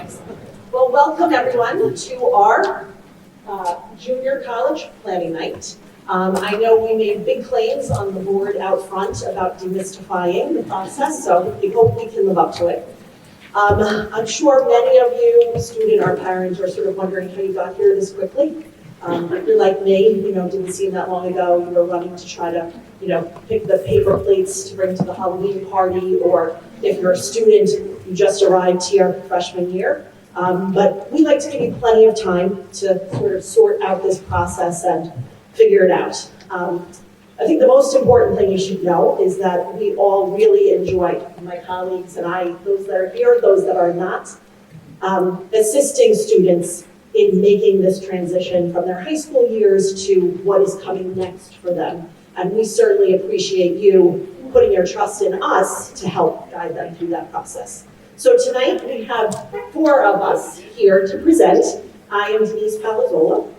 Excellent. Well, welcome everyone to our junior college planning night. I know we made big claims on the board out front about demystifying the process, so we hope we can live up to it. I'm sure many of you, student or parents, are sort of wondering how you got here this quickly. If you're like me, didn't seem that long ago, you were running to try to, pick the paper plates to bring to the Halloween party, or if you're a student, you just arrived here freshman year. But we like to give you plenty of time to sort of sort out this process and figure it out. I think the most important thing you should know is that we all really enjoy, my colleagues and I, those that are here, those that are not, assisting students in making this transition from their high school years to what is coming next for them. And we certainly appreciate you putting your trust in us to help guide them through that process. So tonight we have 4 of us here to present. I am Denise Palazzola,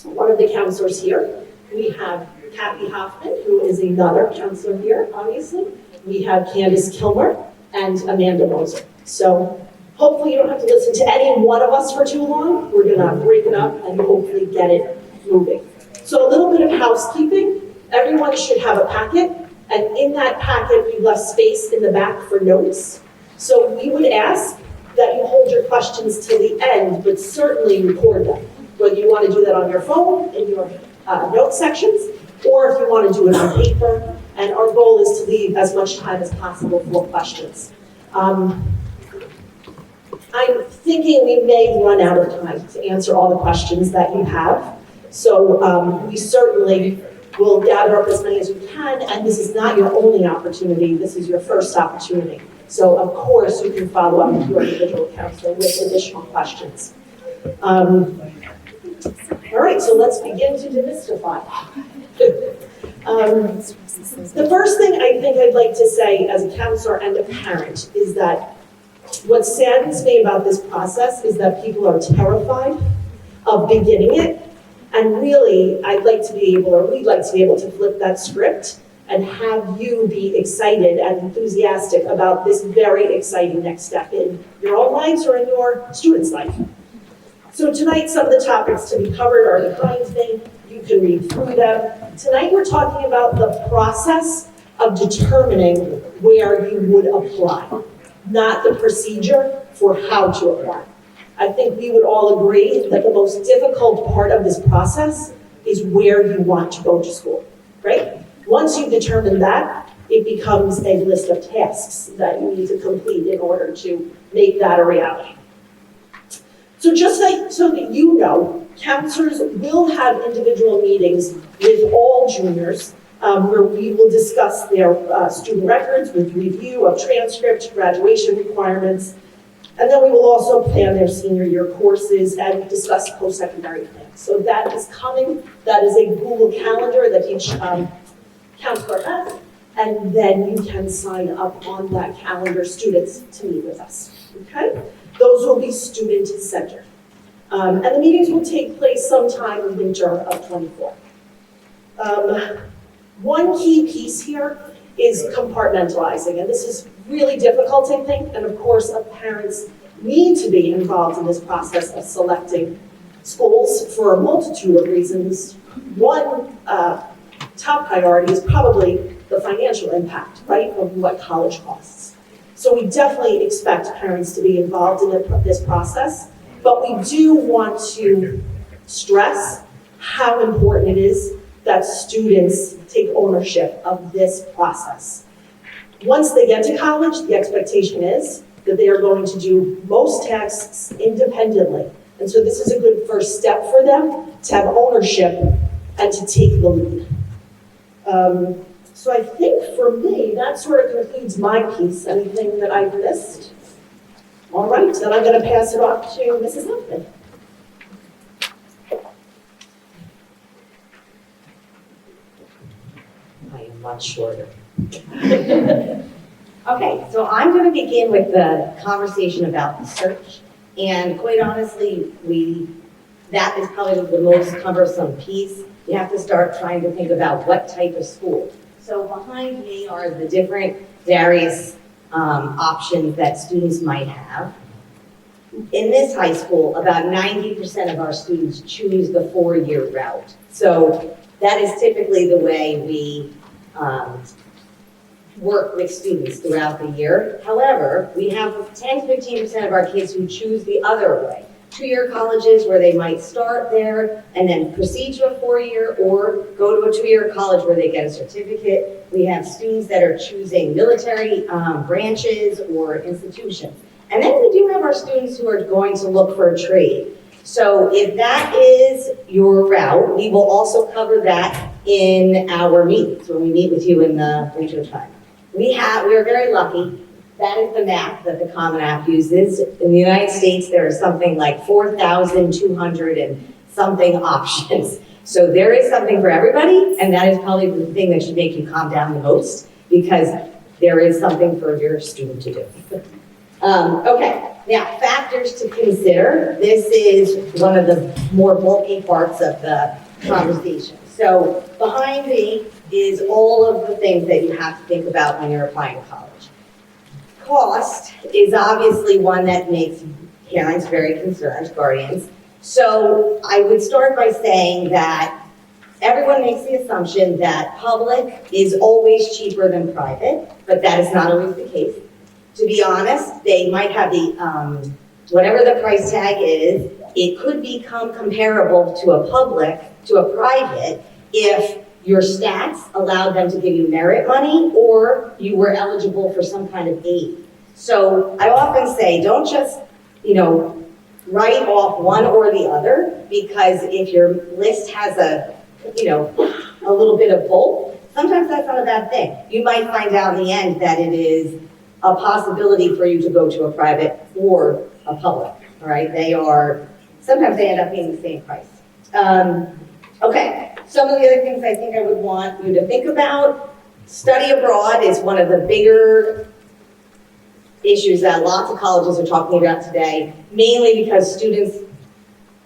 one of the counselors here. We have Kathy Hoffman, who is another counselor here, obviously. We have Candace Kilmer and Amanda Moser. So hopefully you don't have to listen to any one of us for too long. We're gonna break it up and hopefully get it moving. So a little bit of housekeeping. Everyone should have a packet, and in that packet we left space in the back for notes. So we would ask that you hold your questions till the end, but certainly record them. Whether you want to do that on your phone, in your note sections, or if you want to do it on paper. And our goal is to leave as much time as possible for questions. I'm thinking we may run out of time to answer all the questions that you have. So we certainly will gather up as many as we can, and this is not your only opportunity, this is your first opportunity. So of course you can follow up with your individual counselor with additional questions. All right, so let's begin to demystify. The first thing I think I'd like to say as a counselor and a parent is that what saddens me about this process is that people are terrified of beginning it. And really, I'd like to be able, or we'd like to be able to flip that script and have you be excited and enthusiastic about this very exciting next step in your own lives or in your student's life. So tonight, some of the topics to be covered are behind me. You can read through them. Tonight, we're talking about the process of determining where you would apply, not the procedure for how to apply. I think we would all agree that the most difficult part of this process is where you want to go to school, right? Once you determine that, it becomes a list of tasks that you need to complete in order to make that a reality. So just so that you know, counselors will have individual meetings with all juniors where we will discuss their student records with review of transcript, graduation requirements, and then we will also plan their senior year courses and discuss post-secondary plans. So that is coming. That is a Google Calendar that each counselor has, and then you can sign up on that calendar, students, to meet with us, okay? Those will be student-centered. And the meetings will take place sometime in winter of '24. One key piece here is compartmentalizing, and this is really difficult, I think, and of course, parents need to be involved in this process of selecting schools for a multitude of reasons. One top priority is probably the financial impact, right, of what college costs. So we definitely expect parents to be involved in this process, but we do want to stress how important it is that students take ownership of this process. Once they get to college, the expectation is that they are going to do most tasks independently. And so this is a good first step for them to have ownership and to take the lead. So I think for me, that sort of concludes my piece. Anything that I've missed? All right, then I'm going to pass it off to Mrs. Hoffman. I am much shorter. Okay, so I'm going to begin with the conversation about the search. And quite honestly, that is probably the most cumbersome piece. You have to start trying to think about what type of school. So behind me are the different various options that students might have. in this high school, about 90% of our students choose the four-year route. So that is typically the way we work with students throughout the year. However, we have 10 to 15% of our kids who choose the other way. Two-year colleges where they might start there and then proceed to a four-year, or go to a two-year college where they get a certificate. We have students that are choosing military branches or institutions. And then we do have our students who are going to look for a trade. So if that is your route, we will also cover that in our meetings when we meet with you in the winter time. We are very lucky. That is the map that the Common App uses. In the United States, there are something like 4,200 and something options. So there is something for everybody, and that is probably the thing that should make you calm down the most, because there is something for your student to do. Okay, now factors to consider. This is one of the more bulky parts of the conversation. So behind me is all of the things that you have to think about when you're applying to college. Cost is obviously one that makes parents very concerned, guardians. So I would start by saying that everyone makes the assumption that public is always cheaper than private, but that is not always the case. To be honest, they might have the, whatever the price tag is, it could become comparable to a private, if your stats allowed them to give you merit money or you were eligible for some kind of aid. So I often say, don't just, write off one or the other, because if your list has a little bit of both, sometimes that's not a bad thing. You might find out in the end that it is a possibility for you to go to a private or a public, all right? Sometimes they end up being the same price. Okay, some of the other things I think I would want you to think about. Study abroad is one of the bigger issues that lots of colleges are talking about today, mainly because students,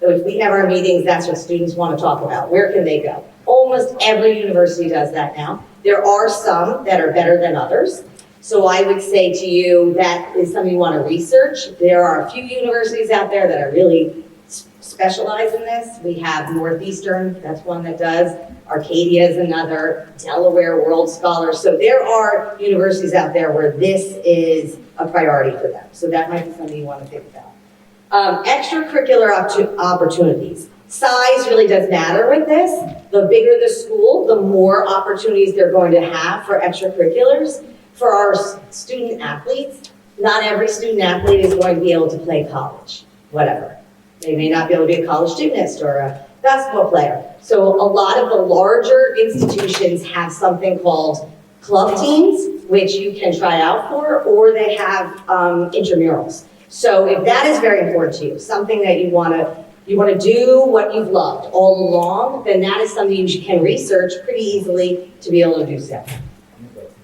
if we have our meetings, that's what students want to talk about. Where can they go? Almost every university does that now. There are some that are better than others. So I would say to you, that is something you want to research. There are a few universities out there that are really specialize in this. We have Northeastern, that's one that does. Arcadia is another. Delaware World Scholars. So there are universities out there where this is a priority for them. So that might be something you want to think about. Extracurricular opportunities. Size really does matter with this. The bigger the school, the more opportunities they're going to have for extracurriculars. For our student athletes, not every student athlete is going to be able to play college, whatever. They may not be able to be a college gymnast or a basketball player. So a lot of the larger institutions have something called club teams, which you can try out for, or they have intramurals. So if that is very important to you, something that you want to do what you've loved all along, then that is something you can research pretty easily to be able to do so.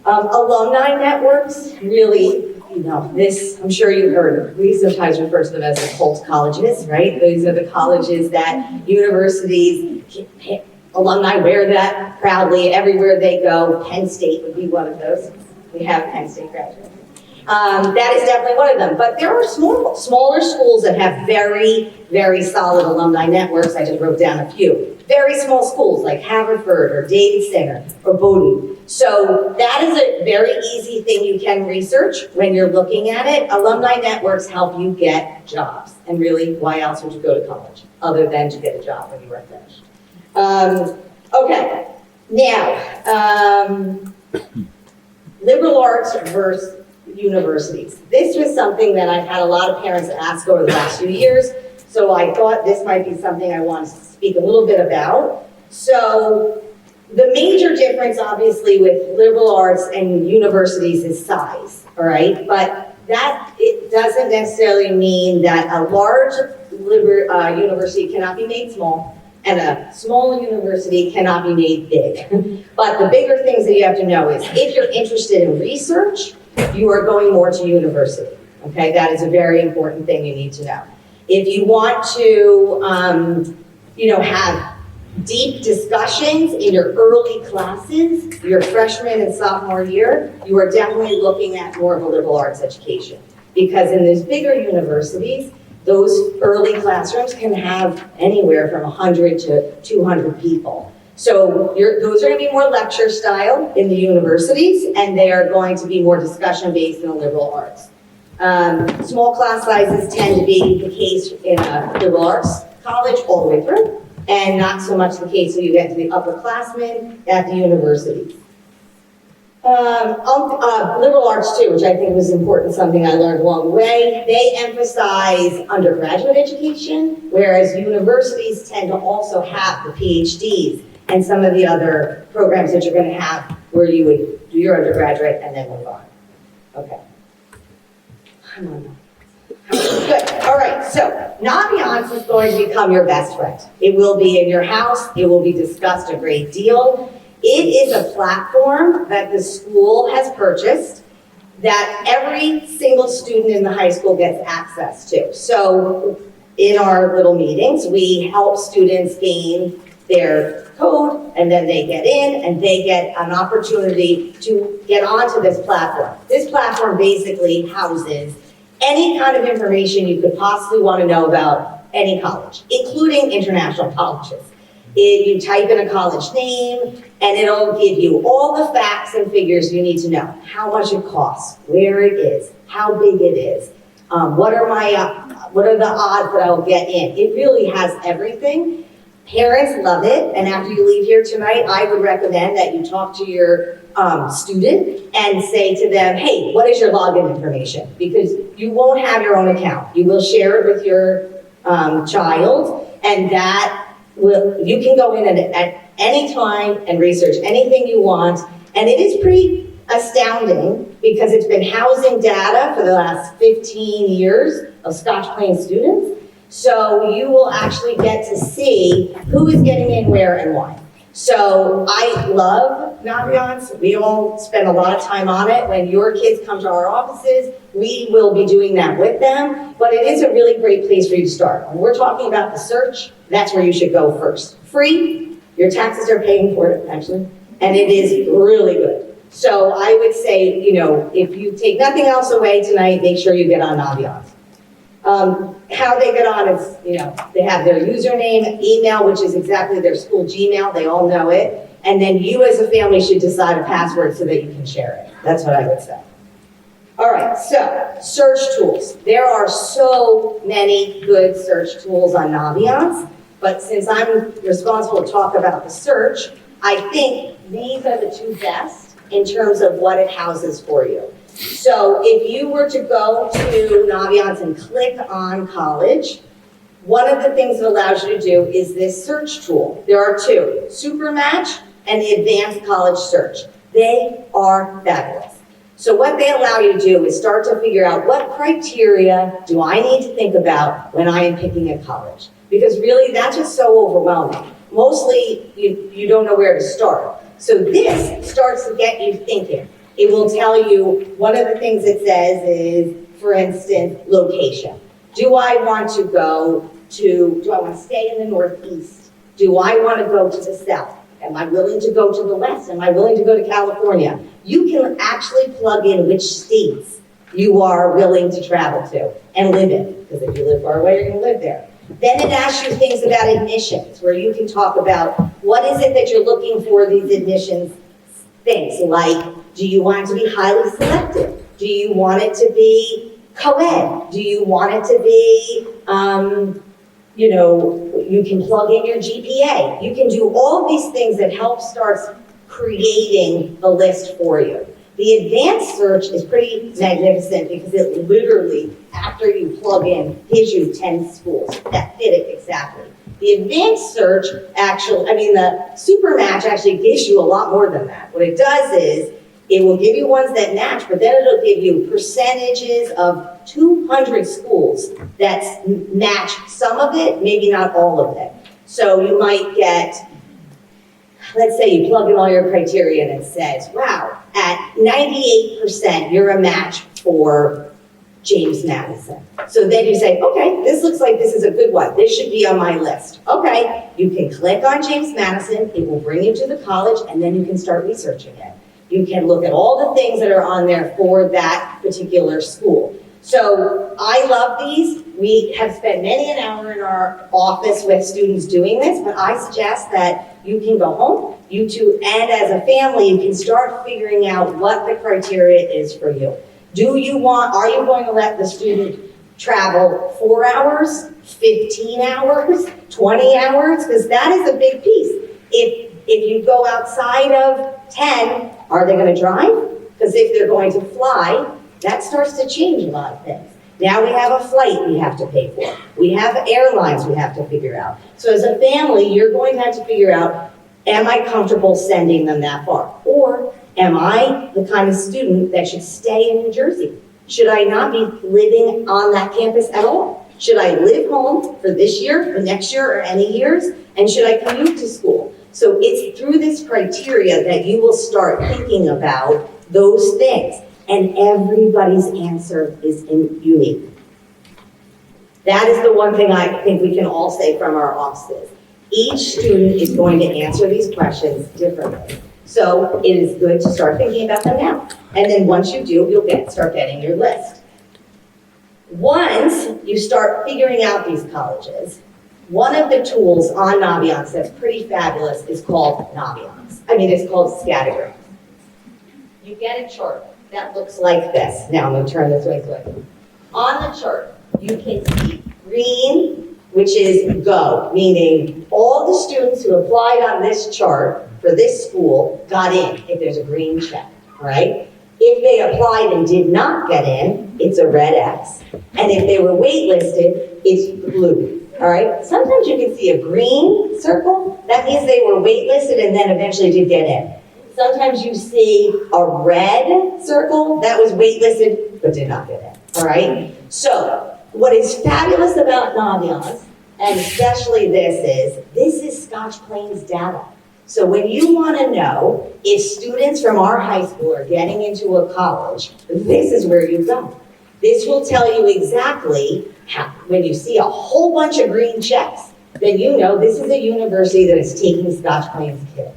Alumni networks, really, this, I'm sure you heard, we sometimes refer to them as the cult colleges, right? These are the colleges that universities, alumni wear that proudly everywhere they go. Penn State would be one of those. We have Penn State graduates. That is definitely one of them. But there are smaller schools that have very, very solid alumni networks. I just wrote down a few. Very small schools like Haverford or Davidson or Bowdoin. So that is a very easy thing you can research when you're looking at it. Alumni networks help you get jobs. And really, why else would you go to college other than to get a job when you are finished? Okay, now, liberal arts versus universities. This was something that I've had a lot of parents ask over the last few years, so I thought this might be something I wanted to speak a little bit about. So the major difference, obviously, with liberal arts and universities is size, all right? But that it doesn't necessarily mean that a large university cannot be made small, and a small university cannot be made big. But the bigger things that you have to know is if you're interested in research, you are going more to university, okay? That is a very important thing you need to know. If you want to, have deep discussions in your early classes, your freshman and sophomore year, you are definitely looking at more of a liberal arts education. Because in those bigger universities, those early classrooms can have anywhere from 100 to 200 people. So those are going to be more lecture style in the universities, and they are going to be more discussion based in the liberal arts. Small class sizes tend to be the case in a liberal arts college all the way through, and not so much the case when you get to the upperclassmen at the universities. Liberal arts too, which I think was important, something I learned along the way. They emphasize undergraduate education, whereas universities tend to also have the PhDs and some of the other programs that you're going to have where you would do your undergraduate and then move on. Okay. Come on. Good. All right. So Naviance is going to become your best friend. It will be in your house. It will be discussed a great deal. It is a platform that the school has purchased that every single student in the high school gets access to. So in our little meetings, we help students gain their code, and then they get in and they get an opportunity to get onto this platform. This platform basically houses any kind of information you could possibly want to know about any college, including international colleges. You type in a college name, and it'll give you all the facts and figures you need to know. How much it costs, where it is, how big it is, what are the odds that I'll get in. It really has everything. Parents love it, and after you leave here tonight, I would recommend that you talk to your student and say to them, hey, what is your login information? Because you won't have your own account. You will share it with your child, and you can go in at any time and research anything you want, and it is pretty astounding because it's been housing data for the last 15 years of Scotch Plain students. So you will actually get to see who is getting in where and why. So I love Naviance. We all spend a lot of time on it. When your kids come to our offices, we will be doing that with them. But it is a really great place for you to start. When we're talking about the search, that's where you should go first. Free, your taxes are paying for it, actually, and it is really good. So I would say, if you take nothing else away tonight, make sure you get on Naviance. How they get on is, they have their username, email, which is exactly their school Gmail. They all know it. And then you as a family should decide a password so that you can share it. That's what I would say. All right, so search tools. There are so many good search tools on Naviance, but since I'm responsible to talk about the search, I think these are the two best in terms of what it houses for you. So if you were to go to Naviance and click on college, one of the things it allows you to do is this search tool. There are two, Supermatch and the Advanced College Search. They are fabulous. So what they allow you to do is start to figure out what criteria do I need to think about when I am picking a college. Because really, that's just so overwhelming. Mostly, you don't know where to start. So this starts to get you thinking. It will tell you, one of the things it says is, for instance, location. Do I want to stay in the Northeast? Do I want to go to the South? Am I willing to go to the West? Am I willing to go to California? You can actually plug in which states you are willing to travel to and live in. Because if you live far away, you're going to live there. Then it asks you things about admissions, where you can talk about what is it that you're looking for these admissions things, like, do you want it to be highly selective? Do you want it to be co-ed? Do you want it to be, you can plug in your GPA. You can do all these things that help start creating the list for you. The advanced search is pretty magnificent because it literally, after you plug in, gives you 10 schools that fit it exactly. The advanced search the Supermatch actually gives you a lot more than that. What it does is, it will give you ones that match, but then it'll give you percentages of 200 schools that match some of it, maybe not all of it. So you might get, let's say you plug in all your criteria and it says, wow, at 98%, you're a match for James Madison. So then you say, okay, this looks like this is a good one. This should be on my list. Okay, you can click on James Madison, it will bring you to the college, and then you can start researching it. You can look at all the things that are on there for that particular school. So I love these. We have spent many an hour in our office with students doing this, but I suggest that you can go home, you two, and as a family, you can start figuring out what the criteria is for you. Are you going to let the student travel 4 hours, 15 hours, 20 hours? Because that is a big piece. If you go outside of 10, are they going to drive? Because if they're going to fly, that starts to change a lot of things. Now we have a flight we have to pay for. We have airlines we have to figure out. So as a family, you're going to have to figure out, am I comfortable sending them that far? Or am I the kind of student that should stay in New Jersey? Should I not be living on that campus at all? Should I live home for this year, for next year, or any years? And should I commute to school? So it's through this criteria that you will start thinking about those things. And everybody's answer is unique. That is the one thing I think we can all say from our offices. Each student is going to answer these questions differently. So it is good to start thinking about them now. And then once you do, you'll start getting your list. Once you start figuring out these colleges, one of the tools on Naviance that's pretty fabulous is called Naviance. It's called Scattergram. You get a chart that looks like this. Now I'm going to turn this way quick. On the chart, you can see green, which is go, meaning all the students who applied on this chart for this school got in if there's a green check, all right? If they applied and did not get in, it's a red X. And if they were waitlisted, it's blue, all right? Sometimes you can see a green circle. That means they were waitlisted and then eventually did get in. Sometimes you see a red circle that was waitlisted but did not get in, all right? So what is fabulous about Naviance, and especially this is Scotch Plains data. So when you want to know if students from our high school are getting into a college, this is where you go. This will tell you exactly how, when you see a whole bunch of green checks, then you know this is a university that is taking Scotch Plains kids.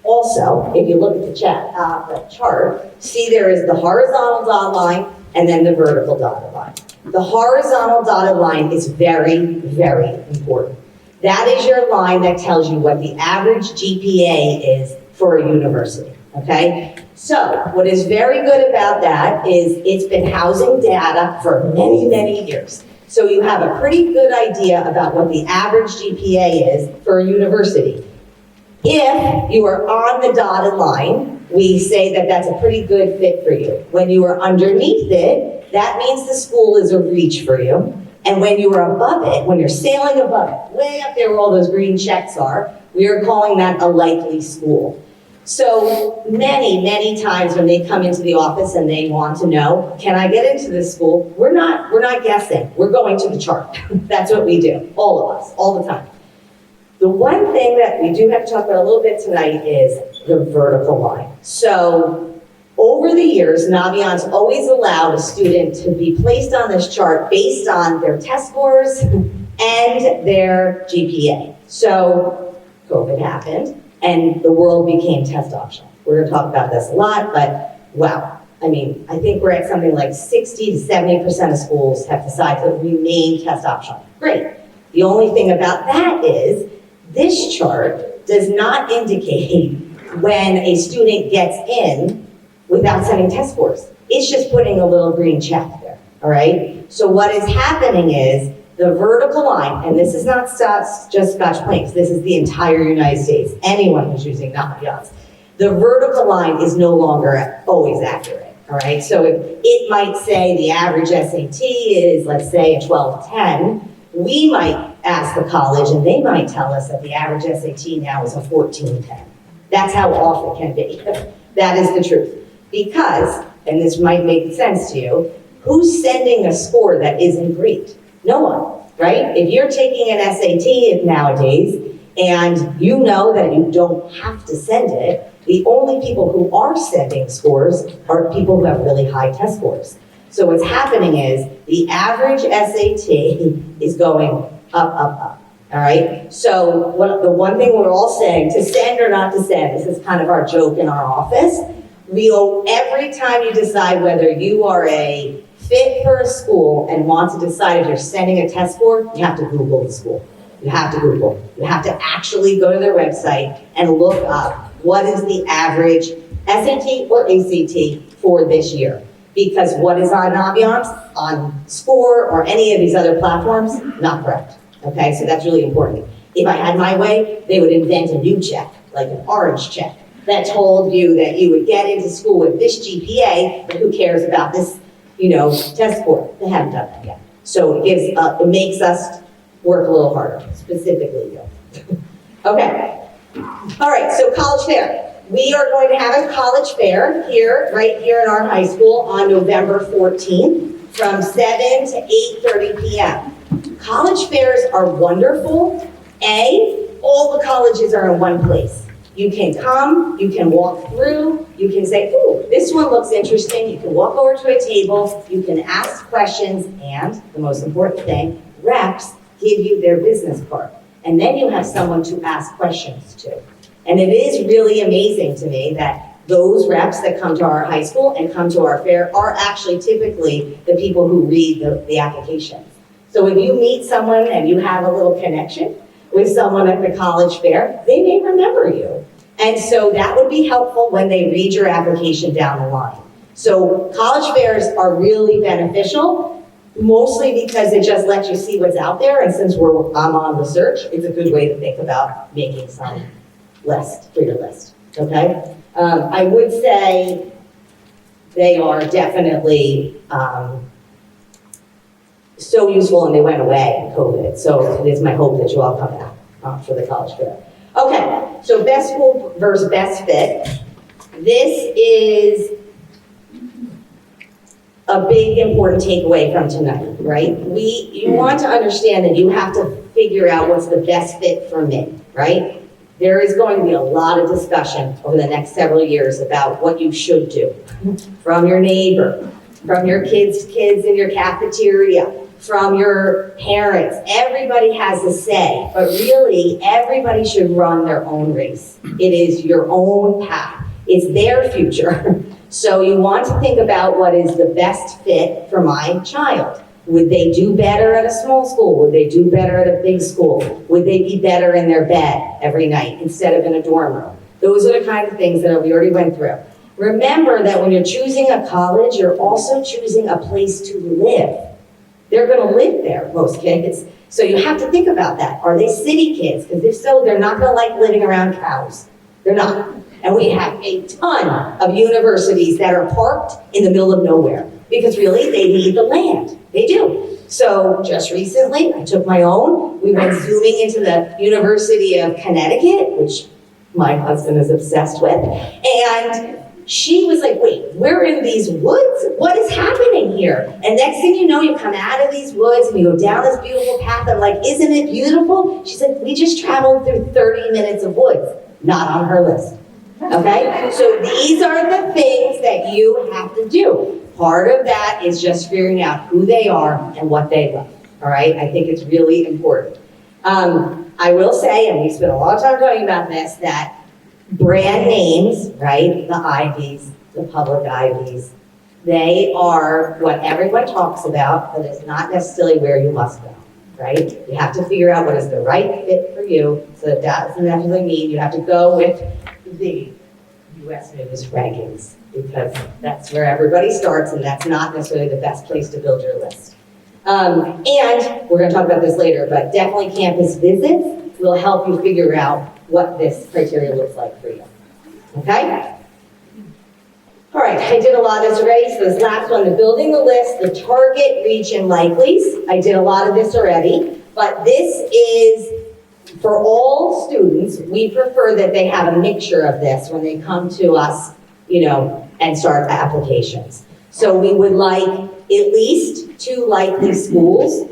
Also, if you look at the chart, see there is the horizontal dotted line and then the vertical dotted line. The horizontal dotted line is very, very important. That is your line that tells you what the average GPA is for a university, okay? So what is very good about that is it's been housing data for many, many years. So you have a pretty good idea about what the average GPA is for a university. If you are on the dotted line, we say that that's a pretty good fit for you. When you are underneath it, that means the school is a reach for you. And when you are above it, when you're sailing above it, way up there where all those green checks are, we are calling that a likely school. So many, many times when they come into the office and they want to know, can I get into this school? We're not guessing. We're going to the chart. That's what we do, all of us, all the time. The one thing that we do have to talk about a little bit tonight is the vertical line. So over the years, Naviance always allowed a student to be placed on this chart based on their test scores and their GPA. So COVID happened and the world became test optional. We're going to talk about this a lot, but wow. I think we're at something like 60 to 70% of schools have decided to remain test optional. Great. The only thing about that is this chart does not indicate when a student gets in without sending test scores. It's just putting a little green check there, all right? So what is happening is the vertical line, and this is not just Scotch Plains, this is the entire United States, anyone who's using Naviance. The vertical line is no longer always accurate, all right? So if it might say the average SAT is, let's say, a 12-10, we might ask the college and they might tell us that the average SAT now is a 14-10. That's how off it can be. That is the truth. Because, and this might make sense to you, who's sending a score that isn't great? No one, right? If you're taking an SAT nowadays and you know that you don't have to send it, the only people who are sending scores are people who have really high test scores. So what's happening is the average SAT is going up, all right? So the one thing we're all saying, to send or not to send, this is kind of our joke in our office. We owe every time you decide whether you are a fit for a school and want to decide if you're sending a test score, you have to Google the school. You have to Google. You have to actually go to their website and look up what is the average SAT or ACT for this year. Because what is on Naviance, on Score, or any of these other platforms, not correct. Okay, so that's really important. If I had my way, they would invent a new check, like an orange check, that told you that you would get into school with this GPA, but who cares about this, test score? They haven't done that yet. So it makes us work a little harder, specifically you. Okay. All right, so college fair. We are going to have a college fair here, right here in our high school on November 14th from 7 to 8:30 p.m. College fairs are wonderful. All the colleges are in one place. You can come, you can walk through, you can say, ooh, this one looks interesting. You can walk over to a table, you can ask questions, and the most important thing, reps give you their business card. And then you have someone to ask questions to. And it is really amazing to me that those reps that come to our high school and come to our fair are actually typically the people who read the applications. So if you meet someone and you have a little connection with someone at the college fair, they may remember you. And so that would be helpful when they read your application down the line. So college fairs are really beneficial, mostly because it just lets you see what's out there. And since I'm on research, it's a good way to think about making some list for your list, okay? I would say they are definitely so useful, and they went away in COVID. So it is my hope that you all come back for the college fair. Okay, so best school versus best fit. This is a big important takeaway from tonight, right? You want to understand that you have to figure out what's the best fit for me, right? There is going to be a lot of discussion over the next several years about what you should do. From your neighbor, from your kids in your cafeteria, from your parents. Everybody has a say, but really everybody should run their own race. It is your own path. It's their future. So you want to think about what is the best fit for my child. Would they do better at a small school? Would they do better at a big school? Would they be better in their bed every night instead of in a dorm room? Those are the kind of things that we already went through. Remember that when you're choosing a college, you're also choosing a place to live. They're going to live there, most kids. So you have to think about that. Are they city kids? Because if so, they're not going to like living around cows. They're not. And we have a ton of universities that are parked in the middle of nowhere because really they need the land. They do. So just recently, I took my own. We went zooming into the University of Connecticut, which my husband is obsessed with. And she was like, wait, we're in these woods? What is happening here? And next thing you know, you come out of these woods and you go down this beautiful path. I'm like, isn't it beautiful? She said, we just traveled through 30 minutes of woods. Not on her list. Okay? So these are the things that you have to do. Part of that is just figuring out who they are and what they love. All right? I think it's really important. I will say, and we spent a lot of time talking about this, that brand names, right, the Ivies, the public Ivies, they are what everyone talks about, but it's not necessarily where you must go, right? You have to figure out what is the right fit for you, so that doesn't necessarily mean you have to go with the U.S. News rankings, because that's where everybody starts, and that's not necessarily the best place to build your list. And we're going to talk about this later, but definitely campus visits will help you figure out what this criteria looks like for you. Okay? All right, I did a lot of this already, so this last one, the building the list, the target, reach, and likelies. I did a lot of this already, but this is, for all students, we prefer that they have a mixture of this when they come to us, and start applications. So we would like at least 2 likely schools.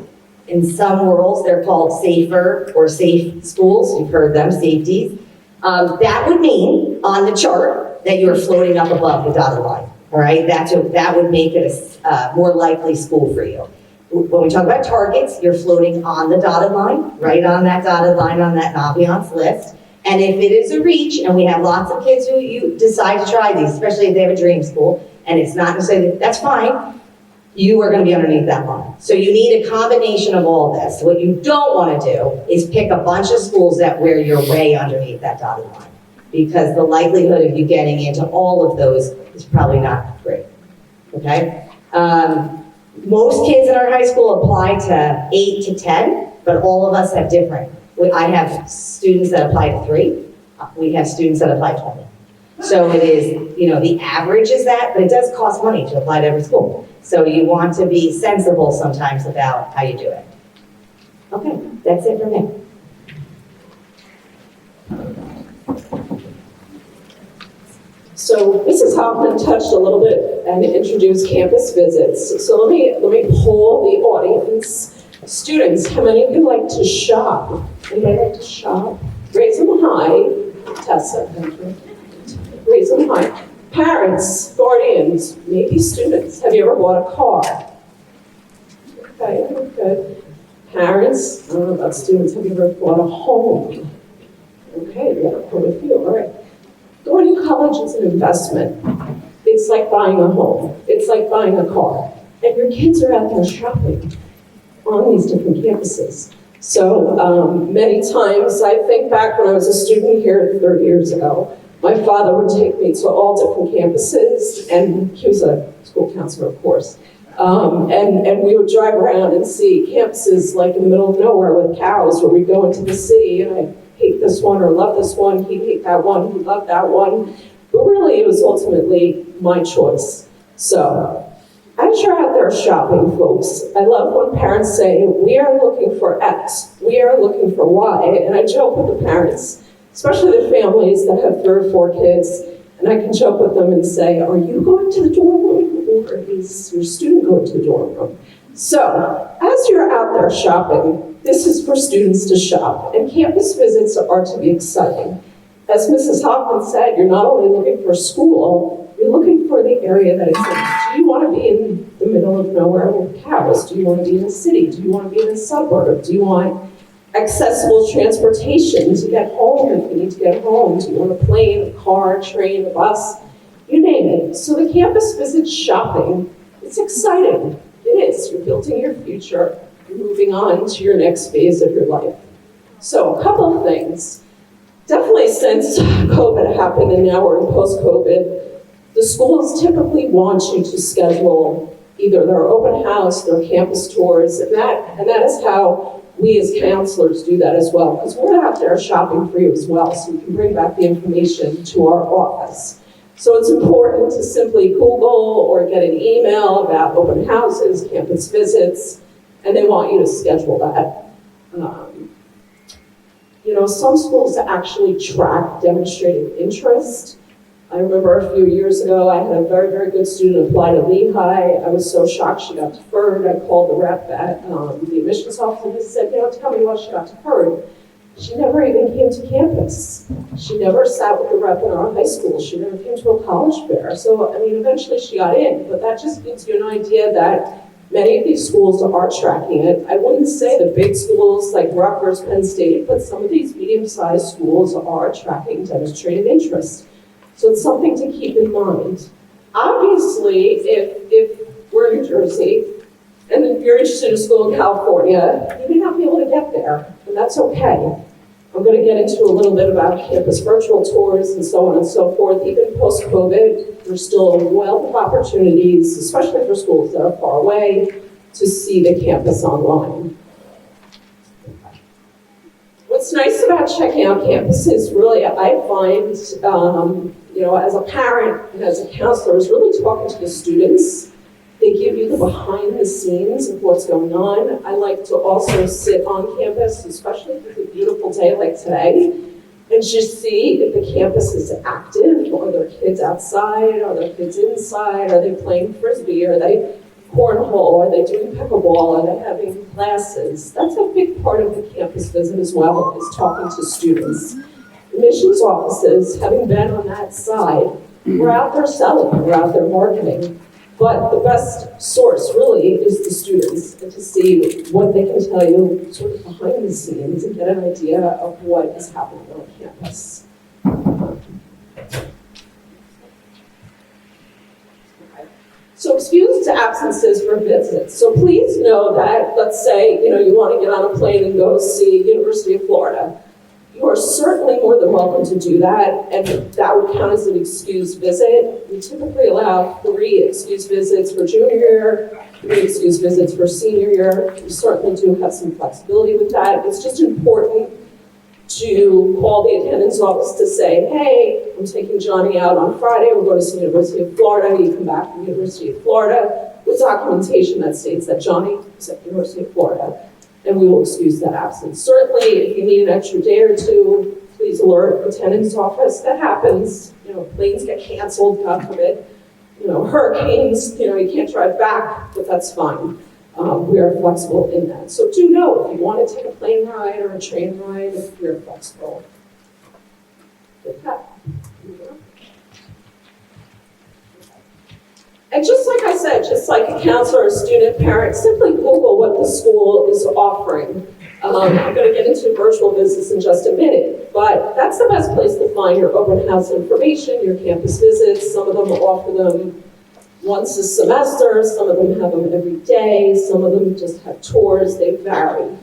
In some worlds, they're called safer or safe schools. You've heard them, safeties. That would mean on the chart that you're floating up above the dotted line. All right, that would make it a more likely school for you. When we talk about targets, you're floating on the dotted line, right on that dotted line on that Naviance list. And if it is a reach, and we have lots of kids who you decide to try these, especially if they have a dream school, and it's not necessarily, that's fine. you are going to be underneath that line. So you need a combination of all this. What you don't want to do is pick a bunch of schools where you're way underneath that dotted line, because the likelihood of you getting into all of those is probably not great. Okay? Most kids in our high school apply to 8 to 10, but all of us have different. I have students that apply to 3. We have students that apply to 20. So it is, the average is that, but it does cost money to apply to every school. So you want to be sensible sometimes about how you do it. Okay, that's it for me. So Mrs. Hoffman touched a little bit and introduced campus visits. So let me poll the audience. Students, how many of you like to shop? Anybody like to shop? Raise them high. Tessa, thank you. Raise them high. Parents, guardians, maybe students. Have you ever bought a car? Okay, good. Parents, I don't know about students, have you ever bought a home? Okay, yeah, I'm with you, all right. Going to college is an investment. It's like buying a home. It's like buying a car. And your kids are out there shopping on these different campuses. So many times, I think back when I was a student here 30 years ago, my father would take me to all different campuses, and he was a school counselor, of course. And we would drive around and see campuses like in the middle of nowhere with cows, where we'd go into the city, and I'd hate this one or love this one, he'd hate that one, he'd love that one. But really, it was ultimately my choice. So, as you're out there shopping, folks, I love when parents say, we are looking for X, we are looking for Y, and I joke with the parents, especially the families that have 3 or 4 kids, and I can joke with them and say, are you going to the dorm room, or is your student going to the dorm room? So, as you're out there shopping, this is for students to shop, and campus visits are to be exciting. As Mrs. Hoffman said, you're not only looking for school, you're looking for the area that it's in. Do you want to be in the middle of nowhere with cows? Do you want to be in a city? Do you want to be in a suburb? Do you want accessible transportation to get home if you need to get home? Do you want a plane, a car, a train, a bus? You name it. So the campus visit shopping, it's exciting. It is. You're building your future. You're moving on to your next phase of your life. So a couple of things. Definitely since COVID happened and now we're in post-COVID, the schools typically want you to schedule either their open house, their campus tours, and that is how we as counselors do that as well, because we're out there shopping for you as well, so we can bring back the information to our office. So it's important to simply Google or get an email about open houses, campus visits, and they want you to schedule that. Some schools actually track demonstrated interest. I remember a few years ago, I had a very, very good student apply to Lehigh. I was so shocked she got deferred. I called the rep at the admissions office and he said, tell me why she got deferred. She never even came to campus. She never sat with the rep in our high school. She never came to a college fair. So, eventually she got in, but that just gives you an idea that many of these schools are tracking it. I wouldn't say the big schools like Rutgers, Penn State, but some of these medium-sized schools are tracking demonstrated interest. So it's something to keep in mind. Obviously, if we're in New Jersey, and if you're interested in a school in California, you may not be able to get there, and that's okay. I'm going to get into a little bit about campus virtual tours and so on and so forth. Even post-COVID, there's still a wealth of opportunities, especially for schools that are far away, to see the campus online. What's nice about checking out campuses, really, I find, as a parent and as a counselor, is really talking to the students. They give you the behind the scenes of what's going on. I like to also sit on campus, especially if it's a beautiful day like today, and just see if the campus is active. Are there kids outside? Are there kids inside? Are they playing frisbee? Are they cornhole? Are they doing pickleball? Are they having classes? That's a big part of the campus visit as well, is talking to students. Admissions offices, having been on that side, we're out there selling, we're out there marketing. But the best source really is the students, and to see what they can tell you sort of behind the scenes and get an idea of what is happening on campus. Okay. So excused absences for visits. So please know that, let's say, you want to get on a plane and go see University of Florida. You are certainly more than welcome to do that, and that would count as an excused visit. We typically allow 3 excused visits for junior year, 3 excused visits for senior year. We certainly do have some flexibility with that. It's just important to call the attendance office to say, hey, I'm taking Johnny out on Friday, we're going to see University of Florida, you come back from University of Florida with documentation that states that Johnny is at University of Florida, and we will excuse that absence. Certainly, if you need an extra day or 2, please alert the attendance office. That happens, planes get canceled, God forbid, hurricanes, you can't drive back, but that's fine. We are flexible in that. So do know if you want to take a plane ride or a train ride, we're flexible with that. And just like I said, just like a counselor, a student, parent, simply Google what the school is offering. I'm going to get into virtual visits in just a minute, but that's the best place to find your open house information, your campus visits. Some of them offer them once a semester, some of them have them every day, some of them just have tours, they vary.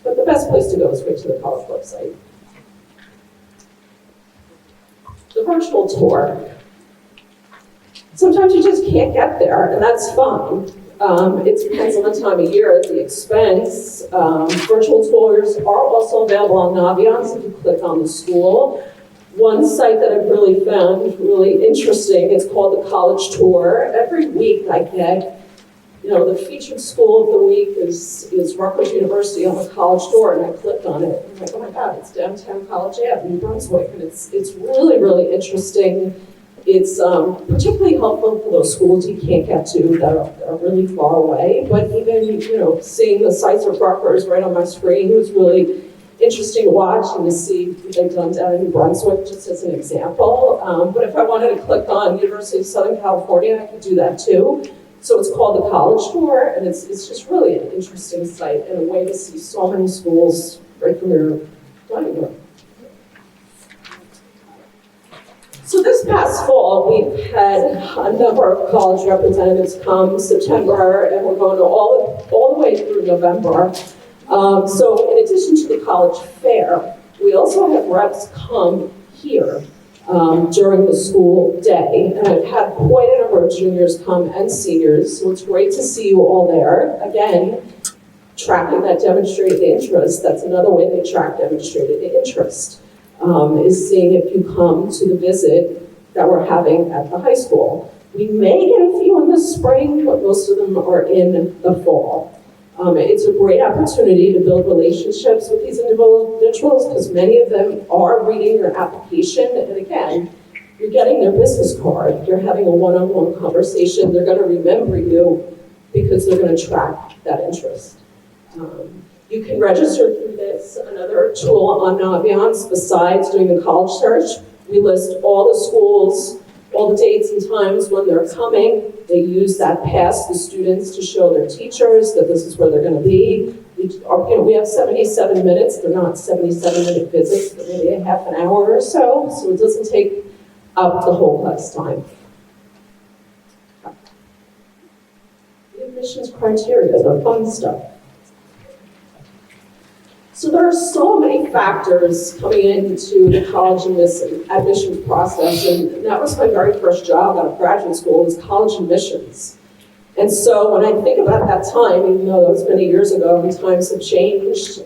But the best place to go is right to the college website. The virtual tour. Sometimes you just can't get there, and that's fine. It depends on the time of year, the expense. Virtual tours are also available on Naviance if you click on the school. One site that I've really found really interesting, it's called the College Tour. Every week I get, the featured school of the week is Rutgers University on the College Tour, and I clicked on it. I'm like, oh my God, it's downtown College Ave, New Brunswick, and it's really, really interesting. It's particularly helpful for those schools you can't get to that are really far away. But even, seeing the sites of Rutgers right on my screen was really interesting to watch and to see what they've done down in New Brunswick, just as an example. But if I wanted to click on University of Southern California, I could do that too. So it's called the College Tour, and it's just really an interesting site and a way to see so many schools right from your dining room. So this past fall, we've had a number of college representatives come September, and we're going to all the way through November. So in addition to the college fair, we also have reps come here during the school day. And I've had quite a number of juniors come and seniors, so it's great to see you all there. Again, tracking that demonstrated interest, that's another way they track demonstrated interest, is seeing if you come to the visit that we're having at the high school. We may get a few in the spring, but most of them are in the fall. It's a great opportunity to build relationships with these individuals because many of them are reading your application, and again, you're getting their business card, you're having a one-on-one conversation, they're going to remember you because they're going to track that interest. You can register through this, another tool on Naviance besides doing the college search. We list all the schools, all the dates and times when they're coming. They use that pass the students to show their teachers that this is where they're going to be. We have 77 minutes. They're not 77-minute visits. They're maybe a half an hour or so it doesn't take up the whole class time. The admissions criteria, the fun stuff. So there are so many factors coming into the college admissions process, and that was my very first job out of graduate school, was college admissions. And so when I think about that time, even though that was many years ago and times have changed,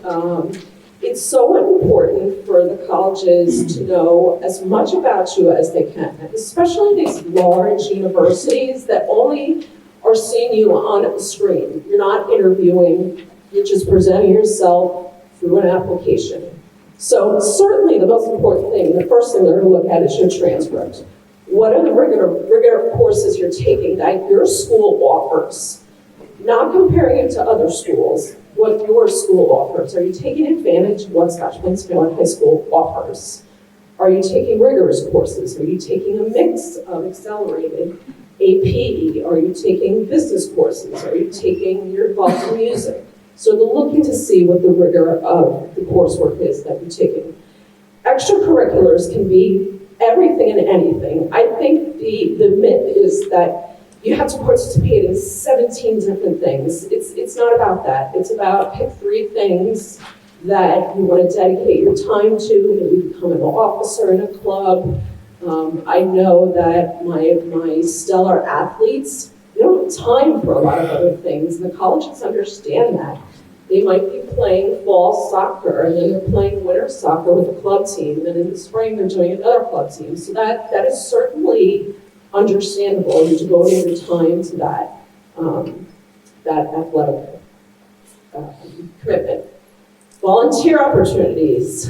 it's so important for the colleges to know as much about you as they can, especially these large universities that only are seeing you on a screen. You're not interviewing, you're just presenting yourself through an application. So certainly the most important thing, the first thing they're going to look at is your transcript. What are the rigor courses you're taking that your school offers? Not comparing it to other schools, what your school offers. Are you taking advantage of what Scotch Plains-Fairlawn High School offers? Are you taking rigorous courses? Are you taking a mix of accelerated AP? Are you taking business courses? Are you you're involved in music? So they're looking to see what the rigor of the coursework is that you're taking. Extracurriculars can be everything and anything. I think the myth is that you have to participate in 17 different things. It's not about that. It's about pick 3 things that you want to dedicate your time to, maybe become an officer in a club. I know that my stellar athletes, they don't have time for a lot of other things, and the colleges understand that. They might be playing fall soccer, and then they're playing winter soccer with a club team, and in the spring they're doing another club team. So that is certainly understandable. You're devoting your time to that athletic commitment. Volunteer opportunities.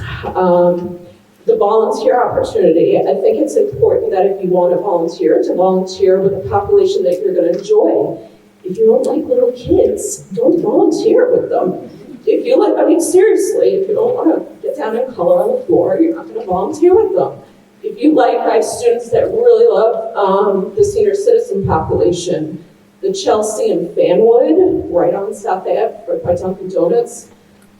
The volunteer opportunity, I think it's important that if you want to volunteer with a population that you're going to enjoy. If you don't like little kids, don't volunteer with them. If you like, I mean, seriously, if you don't want to get down and color on the floor, you're not going to volunteer with them. If you like, I have students that really love the senior citizen population. The Chelsea and Fanwood, right on South Ave, right by Dunkin' Donuts,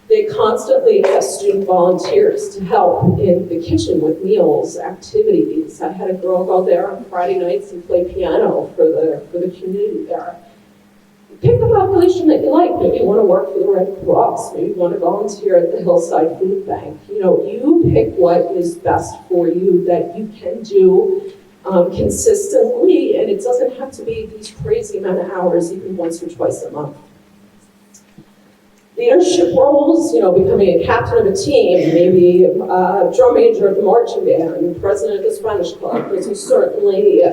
they constantly have student volunteers to help in the kitchen with meals, activities. I had a girl go there on Friday nights and play piano for the community there. Pick the population that you like. Maybe you want to work for the Red Cross. Maybe you want to volunteer at the Hillside Food Bank. You know, you pick what is best for you that you can do consistently, and it doesn't have to be these crazy amount of hours, even once or twice a month. Leadership roles, you know, becoming a captain of a team, maybe a drum major of the marching band, president of the Spanish club. Those are certainly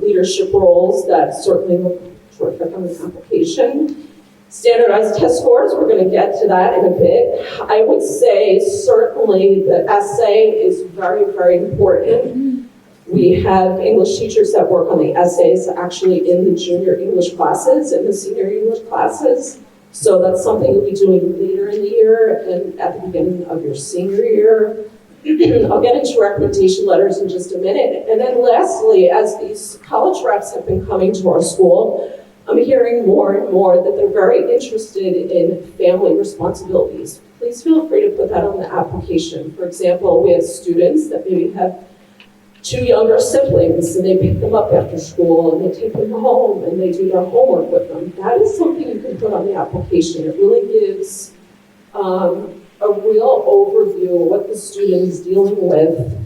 leadership roles that certainly look terrific on the application. Standardized test scores, we're going to get to that in a bit. I would say certainly the essay is very, very important. We have English teachers that work on the essays actually in the junior English classes and the senior English classes. So that's something you'll be doing later in the year and at the beginning of your senior year. I'll get into recommendation letters in just a minute. And then lastly, as these college reps have been coming to our school, I'm hearing more and more that they're very interested in family responsibilities. Please feel free to put that on the application. For example, we have students that maybe have 2 younger siblings, and they pick them up after school, and they take them home, and they do their homework with them. That is something you can put on the application. It really gives a real overview of what the student is dealing with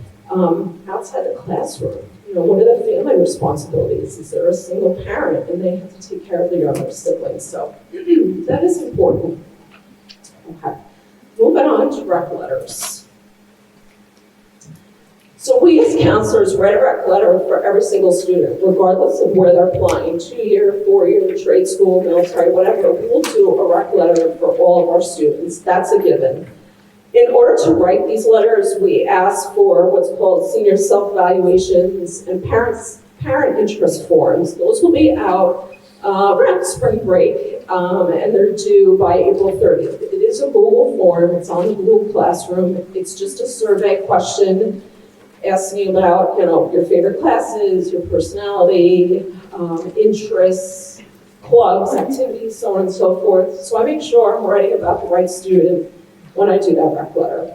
outside the classroom. You know, what are the family responsibilities? Is there a single parent, and they have to take care of their younger siblings? So that is important. Okay, moving on to rec letters. So we as counselors write a rec letter for every single student, regardless of where they're applying, 2-year, 4-year, trade school, military, whatever. We will do a rec letter for all of our students. That's a given. In order to write these letters, we ask for what's called senior self-evaluations and parent interest forms. Those will be out around spring break, and they're due by April 30th. It is a Google form. It's on the Google Classroom. It's just a survey question asking about, you know, your favorite classes, your personality, interests, clubs, activities, so on and so forth. So I make sure I'm writing about the right student when I do that rec letter.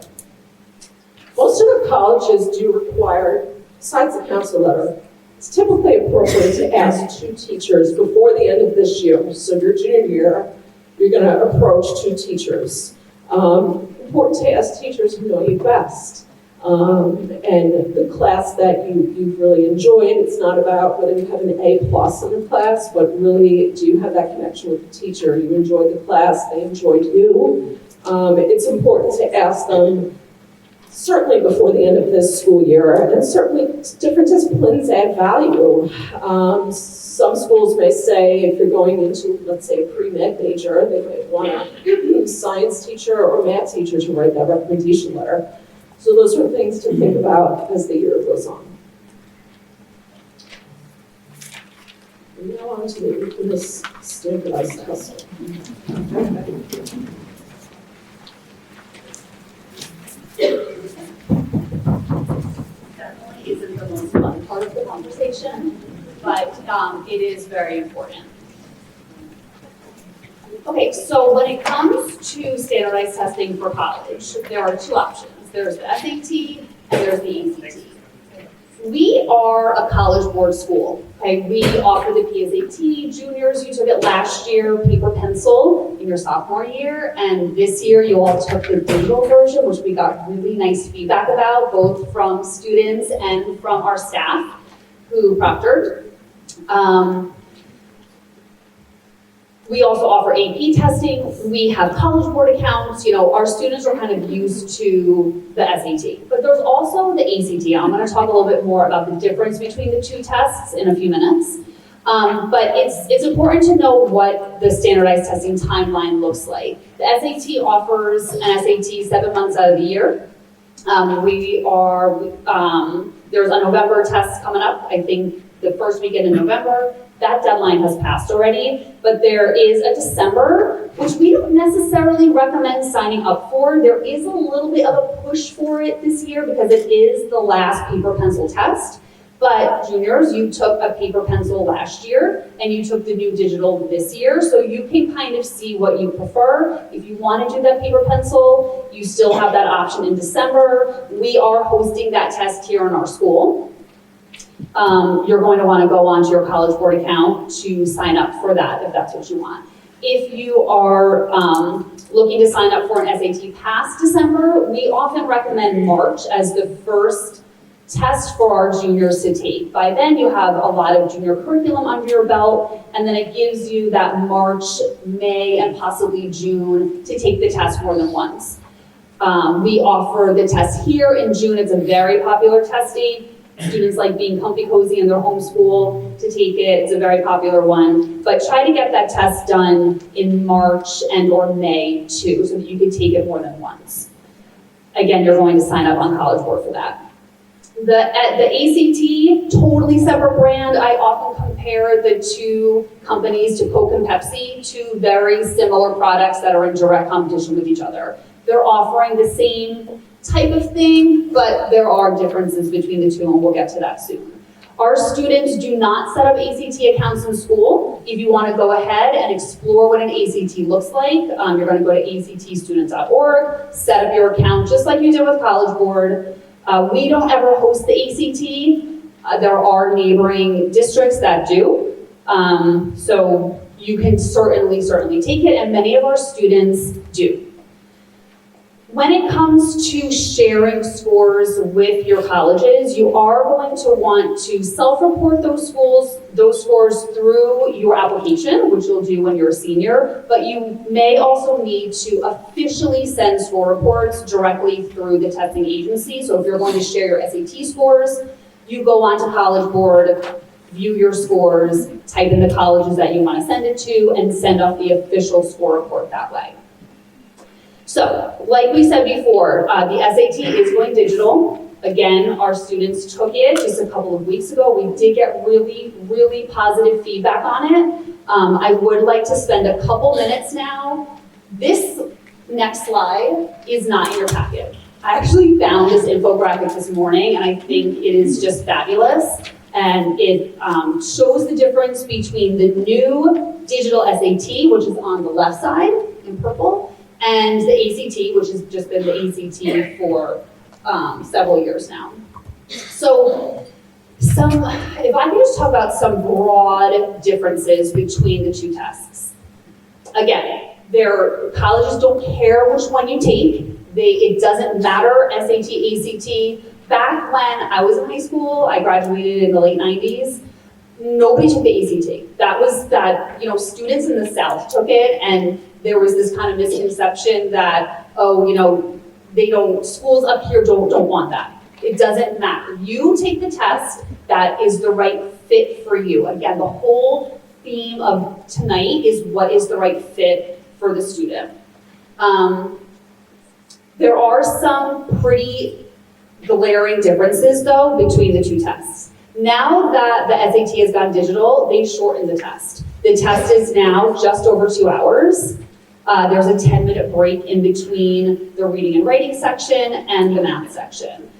Most of the colleges do require, besides the council letter, it's typically appropriate to ask 2 teachers before the end of this year. So your junior year, you're going to approach 2 teachers. Important to ask teachers who know you best. And the class that you've really enjoyed. It's not about whether you have an A+ in the class, but really, do you have that connection with the teacher? You enjoyed the class, they enjoyed you. It's important to ask them, certainly before the end of this school year, and certainly different disciplines add value. Some schools may say, if you're going into, let's say, a pre-med major, they might want a science teacher or math teacher to write that recommendation letter. So those are things to think about as the year goes on. Now on to the infamous standardized testing. Definitely isn't the most fun part of the conversation, but it is very important. Okay, so when it comes to standardized testing for college, there are 2 options. There's the SAT and there's the ACT. We are a college board school, okay? We offer the PSAT, juniors, you took it last year, paper pencil in your sophomore year, and this year you all took the digital version, which we got really nice feedback about, both from students and from our staff who proctored. We also offer AP testing. We have college board accounts. You know, our students are kind of used to the SAT. But there's also the ACT. I'm going to talk a little bit more about the difference between the two tests in a few minutes. But it's important to know what the standardized testing timeline looks like. The SAT offers an SAT 7 months out of the year. There's a November test coming up, I think the first weekend in November. That deadline has passed already, but there is a December, which we don't necessarily recommend signing up for. There is a little bit of a push for it this year because it is the last paper pencil test. But juniors, you took a paper pencil last year and you took the new digital this year, so you can kind of see what you prefer. If you want to do that paper pencil, you still have that option in December. We are hosting that test here in our school. You're going to want to go onto your College Board account to sign up for that if that's what you want. If you are looking to sign up for an SAT past December, we often recommend March as the first test for our juniors to take. By then you have a lot of junior curriculum under your belt, and then it gives you that March, May, and possibly June to take the test more than once. We offer the test here in June. It's a very popular test date. Students like being comfy cozy in their home school to take it. It's a very popular one. But try to get that test done in March and or May too, so that you can take it more than once. Again, you're going to sign up on College Board for that. The ACT, totally separate brand. I often compare the two companies to Coke and Pepsi, two very similar products that are in direct competition with each other. They're offering the same type of thing, but there are differences between the two, and we'll get to that soon. Our students do not set up ACT accounts in school. If you want to go ahead and explore what an ACT looks like, you're going to go to actstudents.org, set up your account just like you did with College Board. We don't ever host the ACT. There are neighboring districts that do. So you can certainly take it, and many of our students do. When it comes to sharing scores with your colleges, you are going to want to self-report those scores through your application, which you'll do when you're a senior, but you may also need to officially send score reports directly through the testing agency. So if you're going to share your SAT scores, you go onto College Board, view your scores, type in the colleges that you want to send it to, and send off the official score report that way. So, like we said before, the SAT is going digital. Again, our students took it just a couple of weeks ago. We did get really positive feedback on it. I would like to spend a couple minutes now. This next slide is not in your packet. I actually found this infographic this morning, and I think it is just fabulous. And it shows the difference between the new digital SAT, which is on the left side in purple, and the ACT, which has just been the ACT for several years now. So if I can just talk about some broad differences between the two tests. Again, colleges don't care which one you take. It doesn't matter, SAT, ACT. Back when I was in high school, I graduated in the late 90s, nobody took the ACT. That was students in the South took it, and there was this kind of misconception that, schools up here don't want that. It doesn't matter. You take the test that is the right fit for you. Again, the whole theme of tonight is what is the right fit for the student. There are some pretty glaring differences, though, between the two tests. Now that the SAT has gone digital, they shortened the test. The test is now just over 2 hours. There's a 10-minute break in between the reading and writing section and the math section.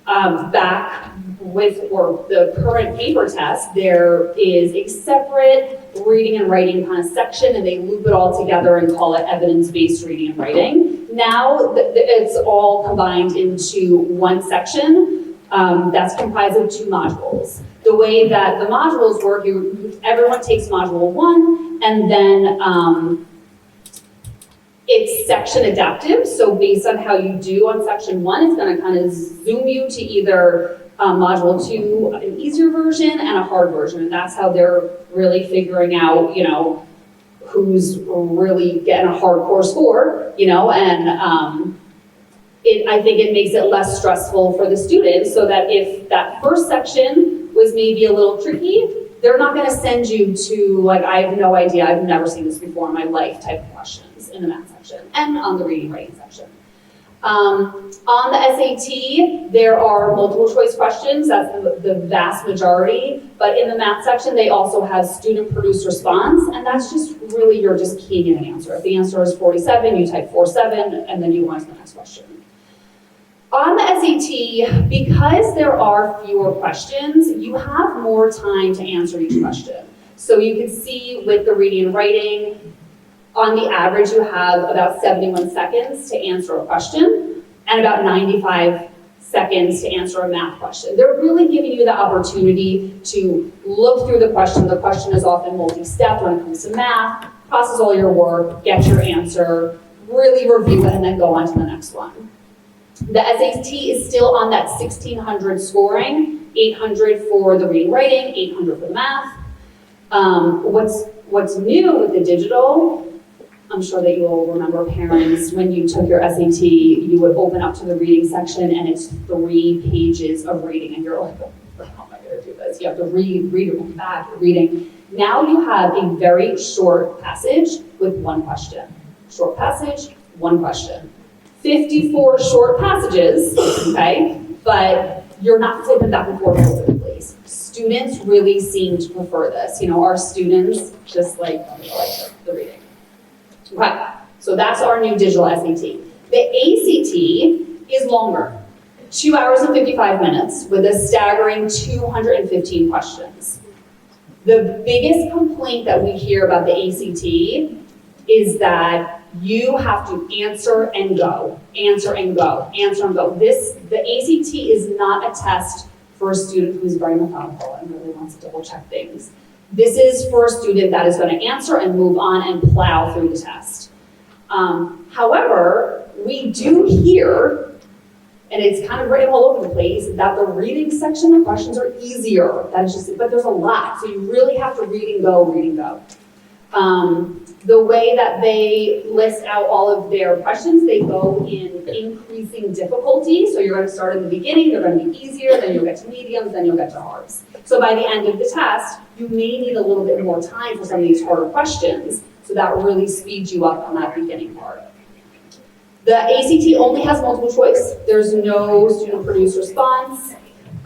Back with the current paper test, there is a separate reading and writing kind of section, and they loop it all together and call it evidence-based reading and writing. Now it's all combined into one section. That's comprised of 2 modules. The way that the modules work, everyone takes module 1, and then it's section adaptive. So based on how you do on section 1, it's going to kind of zoom you to either module 2, an easier version, and a hard version. And that's how they're really figuring out, you know, who's really getting a hardcore score, you know, and I think it makes it less stressful for the students, so that if that first section was maybe a little tricky, they're not going to send you to, like, I have no idea, I've never seen this before in my life type of questions in the math section and on the reading writing section. On the SAT, there are multiple choice questions, that's the vast majority, but in the math section, they also have student produced response, and that's just really, you're just keying in an answer. If the answer is 47, you type 47, and then you go on to the next question. On the SAT, because there are fewer questions, you have more time to answer each question. So you can see with the reading and writing, on the average, you have about 71 seconds to answer a question and about 95 seconds to answer a math question. They're really giving you the opportunity to look through the question. The question is often multi-step when it comes to math, process all your work, get your answer, really review it, and then go on to the next one. The SAT is still on that 1600 scoring, 800 for the reading writing, 800 for the math. What's new with the digital, I'm sure that you all remember, parents, when you took your SAT, you would open up to the reading section and it's 3 pages of reading, and you're like, how am I gonna do this? You have to read it back, you're reading. Now you have a very short passage with 1 question. Short passage, 1 question. 54 short passages, okay, but you're not flipping back and forth all over the place. Students really seem to prefer this. You know, our students just like the reading. Okay, so that's our new digital SAT. The ACT is longer, 2 hours and 55 minutes with a staggering 215 questions. The biggest complaint that we hear about the ACT is that you have to answer and go, answer and go, answer and go. The ACT is not a test for a student who's very methodical and really wants to double check things. This is for a student that is going to answer and move on and plow through the test. However, we do hear, and it's kind of written all over the place, that the reading section, the questions are easier. That is just, but there's a lot, so you really have to read and go, read and go. The way that they list out all of their questions, they go in increasing difficulty. So you're going to start in the beginning, they're going to be easier, then you'll get to mediums, then you'll get to hards. So by the end of the test, you may need a little bit more time for some of these harder questions, so that really speeds you up on that beginning part. The ACT only has multiple choice. There's no student-produced response.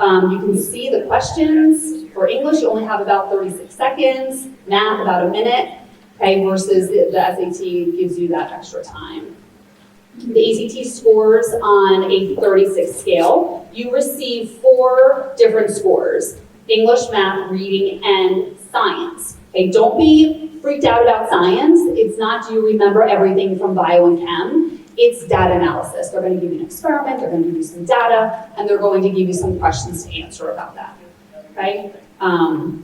You can see the questions. For English, you only have about 36 seconds. Math, about a minute. Okay, versus the SAT gives you that extra time. The ACT scores on a 36 scale. You receive 4 different scores: English, math, reading, and science. Okay, don't be freaked out about science. It's not, do you remember everything from bio and chem? It's data analysis. They're going to give you an experiment, they're going to give you some data, and they're going to give you some questions to answer about that. Okay?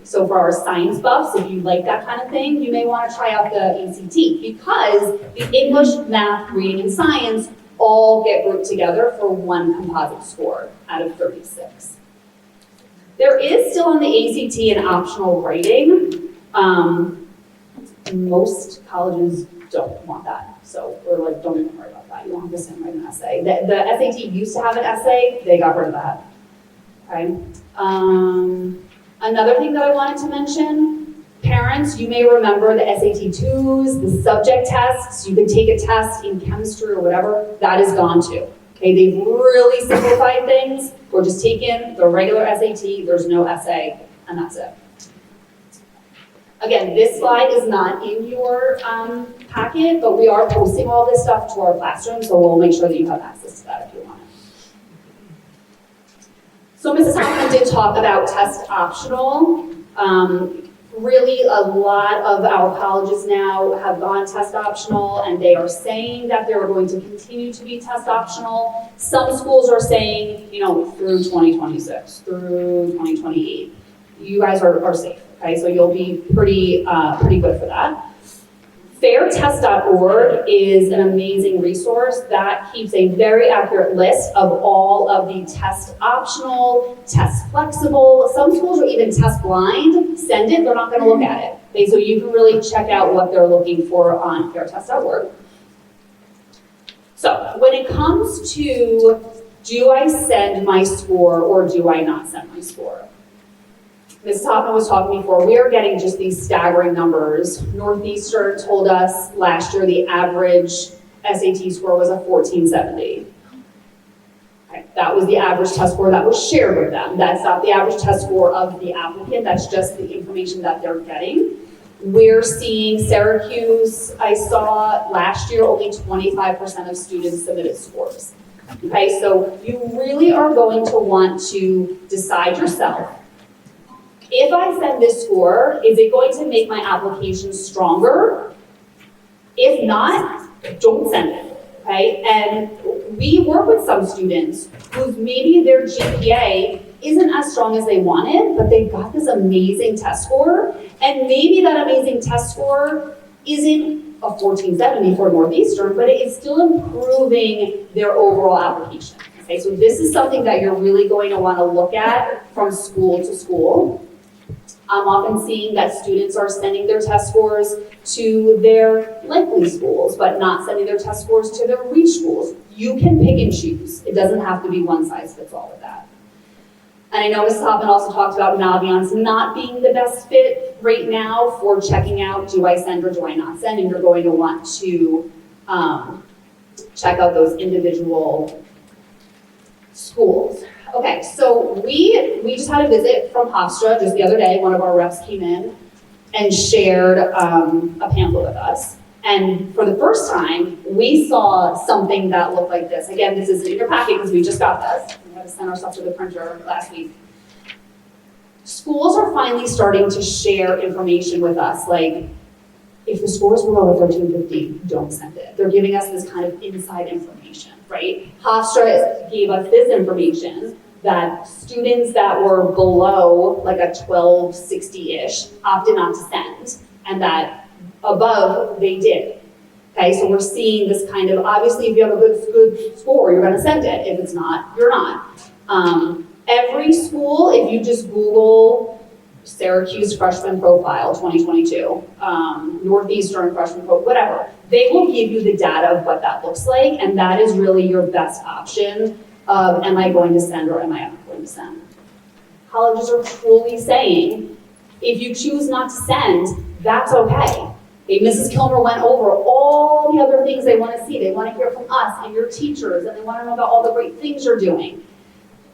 So for our science buffs, if you like that kind of thing, you may want to try out the ACT, because the English, math, reading, and science all get grouped together for 1 composite score out of 36. There is still on the ACT an optional writing. Most colleges don't want that, so we're like, don't even worry about that. You don't have to sit and write an essay. The SAT used to have an essay, they got rid of that. Okay. Another thing that I wanted to mention, parents, you may remember the SAT-2s, the subject tests. You can take a test in chemistry or whatever. That is gone too. Okay, they've really simplified things. We're just taking the regular SAT, there's no essay, and that's it. Again, this slide is not in your packet, but we are posting all this stuff to our classroom, so we'll make sure that you have access to that if you want it. So Mrs. Hoffman did talk about test optional. Really, a lot of our colleges now have gone test optional, and they are saying that they're going to continue to be test optional. Some schools are saying, through 2026, through 2028. You guys are safe, okay? So you'll be pretty good for that. Fairtest.org is an amazing resource that keeps a very accurate list of all of the test optional, test flexible. Some schools are even test blind. Send it, they're not going to look at it. Okay, so you can really check out what they're looking for on fairtest.org. So when it comes to, do I send my score or do I not send my score? Ms. Hoffman was talking before, we are getting just these staggering numbers. Northeastern told us last year the average SAT score was a 1470. Okay, that was the average test score that was shared with them. That's not the average test score of the applicant, that's just the information that they're getting. We're seeing Syracuse, I saw last year only 25% of students submitted scores. Okay, so you really are going to want to decide yourself, if I send this score, is it going to make my application stronger? If not, don't send it, okay? And we work with some students who maybe their GPA isn't as strong as they wanted, but they've got this amazing test score, and maybe that amazing test score isn't a 1470 for Northeastern, but it is still improving their overall application, okay? So this is something that you're really going to want to look at from school to school. I'm often seeing that students are sending their test scores to their likely schools, but not sending their test scores to their reach schools. You can pick and choose. It doesn't have to be one size fits all with that. And I know Mrs. Hoffman also talked about Naviance not being the best fit right now for checking out, do I send or do I not send? And you're going to want to check out those individual schools. Okay, so we just had a visit from Hofstra just the other day. One of our reps came in and shared a pamphlet with us. And for the first time, we saw something that looked like this. Again, this is in your packet because we just got this. We had to send our stuff to the printer last week. Schools are finally starting to share information with us, like, if the score is below a 1350, don't send it. They're giving us this kind of inside information, right? Hofstra gave us this information that students that were below like a 1260-ish opted not to send, and that above they did. Okay, so we're seeing this kind of, obviously if you have a good score, you're gonna send it. If it's not, you're not. Every school, if you just Google Syracuse freshman profile 2022, Northeastern freshman profile, whatever, they will give you the data of what that looks like, and that is really your best option of, am I going to send or am I not going to send? Colleges are truly saying, if you choose not to send, that's okay. Okay, Mrs. Kilmer went over all the other things they want to see. They want to hear from us and your teachers, and they want to know about all the great things you're doing.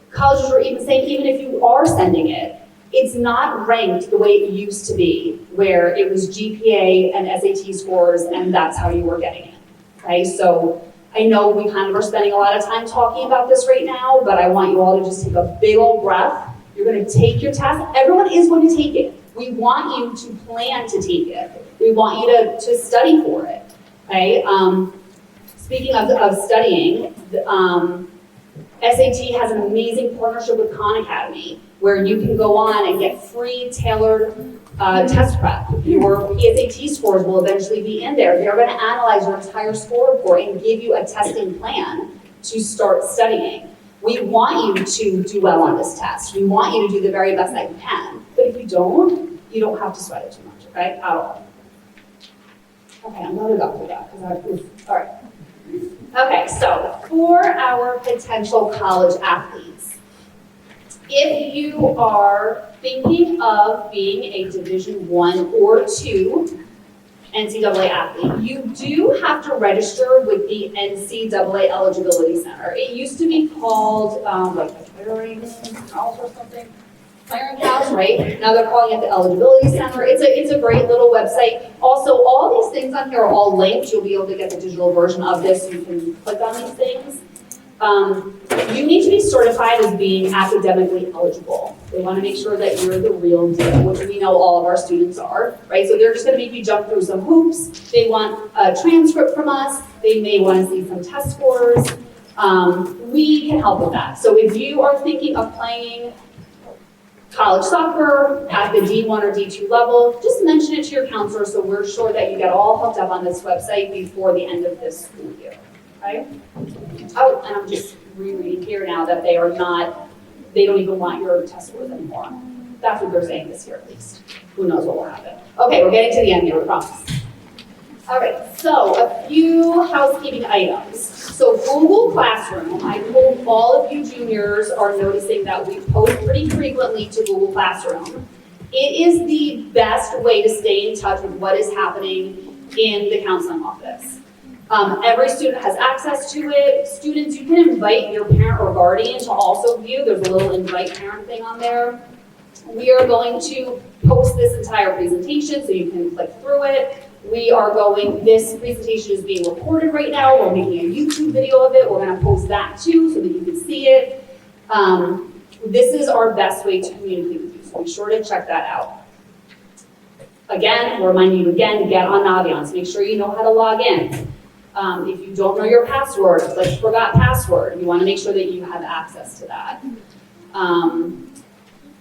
Colleges are even saying, even if you are sending it, it's not ranked the way it used to be, where it was GPA and SAT scores, and that's how you were getting it, okay? So I know we kind of are spending a lot of time talking about this right now, but I want you all to just take a big old breath. You're gonna take your test. Everyone is going to take it. We want you to plan to take it. We want you to study for it, okay? Speaking of studying, SAT has an amazing partnership with Khan Academy, where you can go on and get free tailored test prep. Your PSAT scores will eventually be in there. They're going to analyze your entire score report and give you a testing plan to start studying. We want you to do well on this test. We want you to do the very best that you can. But if you don't have to sweat it too much, okay? At all. Okay, I'm going to go through that because all right. Okay, so for our potential college athletes, if you are thinking of being a Division I or II NCAA athlete, you do have to register with the NCAA Eligibility Center. It used to be called like the clearinghouse or something. Clearinghouse, right? Now they're calling it the Eligibility Center. It's a great little website. Also, all these things on here are all linked. You'll be able to get the digital version of this. You can click on these things. You need to be certified as being academically eligible. They want to make sure that you're the real deal, which we know all of our students are, right? So they're just going to make you jump through some hoops. They want a transcript from us. They may want to see some test scores. We can help with that. So if you are thinking of playing college soccer at the D1 or D2 level, just mention it to your counselor so we're sure that you get all hooked up on this website before the end of this school year, okay? Oh, and I'm just rereading here now that they don't even want your test scores anymore. That's what they're saying this year at least. Who knows what will happen. Okay, we're getting to the end here, I promise. All right, so a few housekeeping items. So Google Classroom, I hope all of you juniors are noticing that we post pretty frequently to Google Classroom. It is the best way to stay in touch with what is happening in the counseling office. Every student has access to it. Students, you can invite your parent or guardian to also view. There's a little invite parent thing on there. We are going to post this entire presentation so you can click through it. This presentation is being recorded right now. We're making a YouTube video of it. We're going to post that too so that you can see it. This is our best way to communicate with you, so be sure to check that out. Again, reminding you again, get on Naviance. Make sure you know how to log in. If you don't know your password, like forgot password, you want to make sure that you have access to that.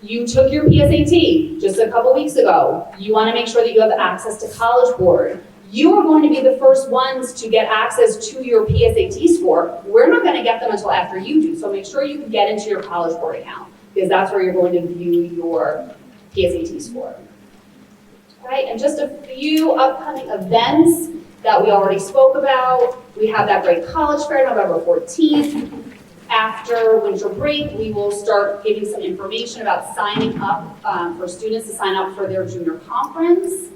You took your PSAT just a couple weeks ago. You want to make sure that you have access to College Board. You are going to be the first ones to get access to your PSAT score. We're not going to get them until after you do, so make sure you can get into your College Board account because that's where you're going to view your PSAT score. All right, and just a few upcoming events that we already spoke about. We have that great college fair November 14th. After winter break, we will start giving some information about signing up for students to sign up for their junior conference.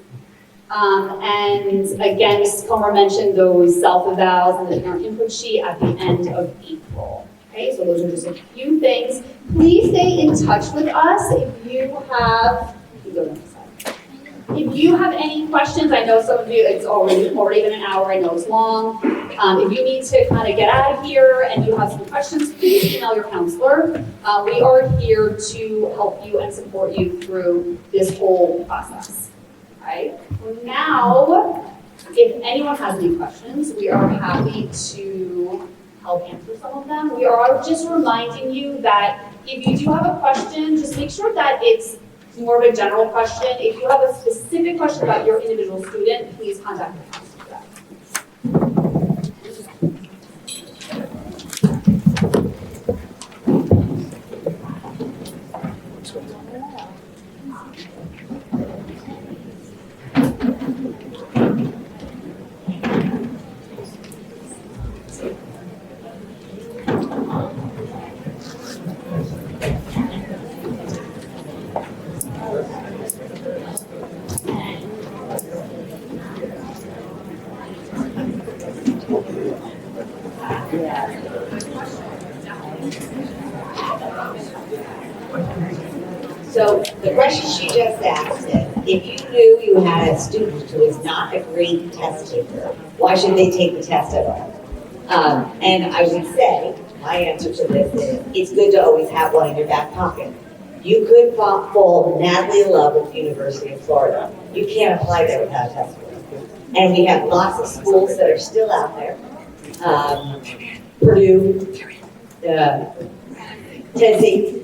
And again, Mrs. Comer mentioned those self-evals and the parent input sheet at the end of April. Okay, so those are just a few things. Please stay in touch with us if you have, if you have any questions. I know some of you, it's already been an hour, I know it's long. If you need to kind of get out of here and you have some questions, please email your counselor. We are here to help you and support you through this whole process. All right? Now, if anyone has any questions, we are happy to help answer some of them. We are just reminding you that if you do have a question, just make sure that it's more of a general question. If you have a specific question about your individual student, please contact the counselor for that. So the question she just asked is, if you knew you had a student who is not a great test taker, why should they take the test at all? And I would say, my answer to this is, it's good to always have one in your back pocket. You could fall madly in love with the University of Florida. You can't apply there without a test score. And we have lots of schools that are still out there. Purdue, Tennessee,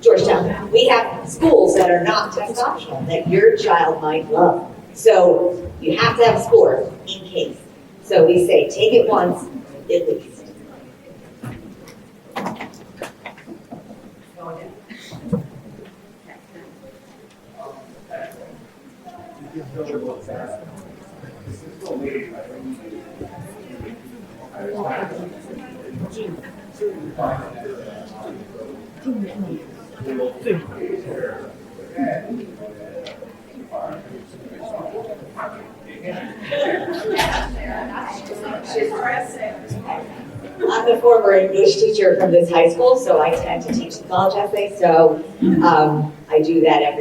Georgetown. We have schools that are not test optional that your child might love. So you have to have a score in case. So we say take it once at least. I'm the former English teacher from this high school, so I tend to teach the college essay. So I do that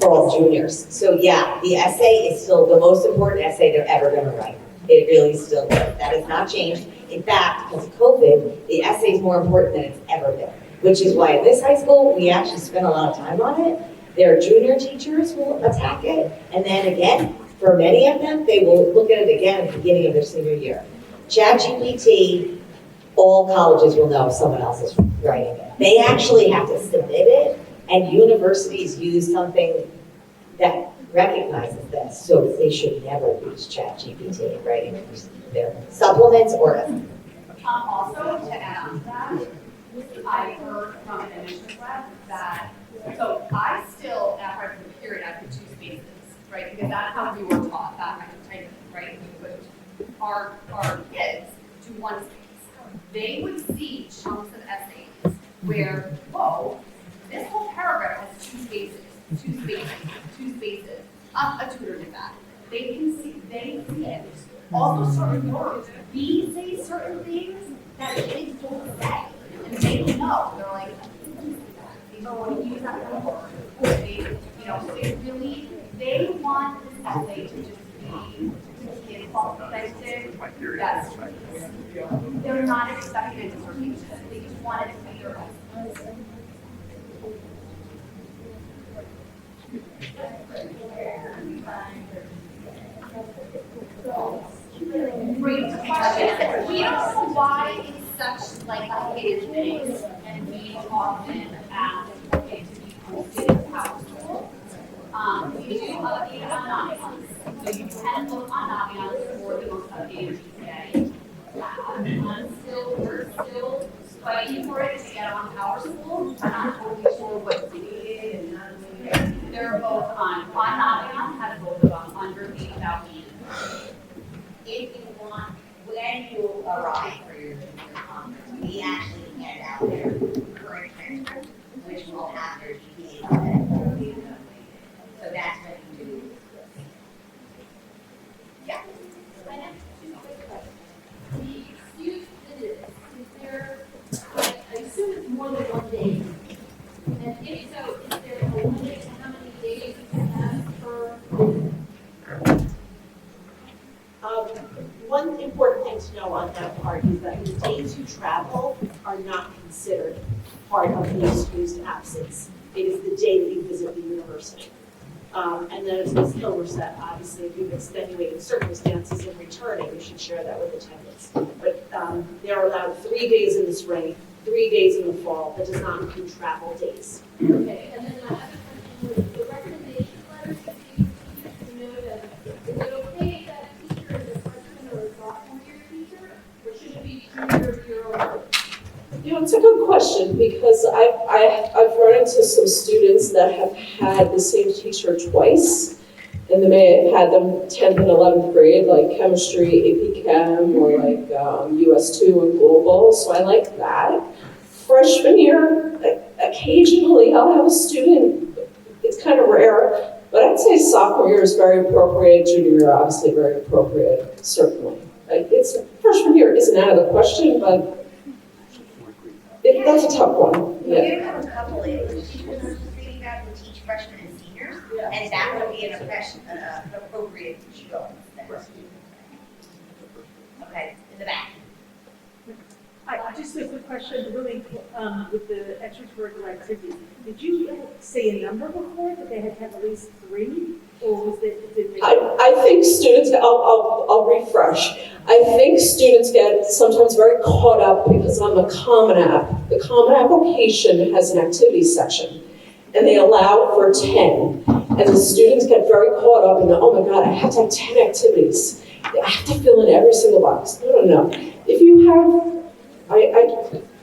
for all juniors. So yeah, the essay is still the most important essay they're ever going to write. It really still is. That has not changed. In fact, because of COVID, the essay is more important than it's ever been, which is why in this high school, we actually spend a lot of time on it. Their junior teachers will attack it, and then again, for many of them, they will look at it again at the beginning of their senior year. ChatGPT, all colleges will know if someone else is writing it. They actually have to submit it, and universities use something that recognizes this, so they should never use ChatGPT in writing their supplements or essays. Also, to add on to that, I heard from an admissions rep that, so I still, after I put the period, I put 2 spaces, right? Because that's how we were taught that kind of type, right? We put our kids to 1 space. They would see chunks of essays where, whoa, this whole paragraph has 2 spaces, 2 spaces, 2 spaces. A tutor did that. They see it. Also certain words. We say certain things that kids don't say. And they don't know. They're like, they don't want to use that kind of word. They want this essay to just be kids authentic. That's they're not expecting a dissertation. They just want it to be your essay. We don't know why it's such like a hidden thing, and we often ask it to be posted in PowerSchool. We do update on Naviance, so you can look on Naviance for the most updated GPA. We're still fighting for it to get on PowerSchool. I'm not totally sure what's needed, and they're both on Naviance, has both of them under the about me. If you want, when you arrive for your junior conference, we actually hand out their current transcript, which will have their GPA on it. So that's what you do. Yeah. The excuse visits, is there, I assume it's more than 1 day. And if so, is there a limit to how many days you can have per visit? One important thing to know on that part is that the days you travel are not considered part of the excused absence. It is the day that you visit the university. And then as Ms. Kilmer said, obviously, if you've extenuated circumstances in returning, you should share that with attendants. But they're allowed 3 days in the spring, 3 days in the fall. That does not include travel days. Okay, and then my other question was the recommendation letters that you teachers to know that is it okay that a teacher is a freshman or a sophomore year teacher, or should it be junior year or? It's a good question because I've run into some students that have had the same teacher twice, and they may have had them 10th and 11th grade, like chemistry, AP Chem, or like US2 and global. So I like that. Freshman year, occasionally I'll have a student. It's kind of rare, but I'd say sophomore year is very appropriate. Junior year, obviously, very appropriate. Certainly, it's freshman year isn't out of the question, but. That's a tough one. We do have a couple of English teachers who are speaking that will teach freshmen and seniors, and that would be an appropriate choice. Okay, in the back. Hi, just a quick question, really, with the extracurricular activities. Did you say a number before that they had to have at least 3, or was it? Did they? I think students. I'll refresh. I think students get sometimes very caught up because on the Common App, the Common Application has an activities section, and they allow for 10. And the students get very caught up in the, oh my God, I have to have 10 activities. I have to fill in every single box. No. If you have,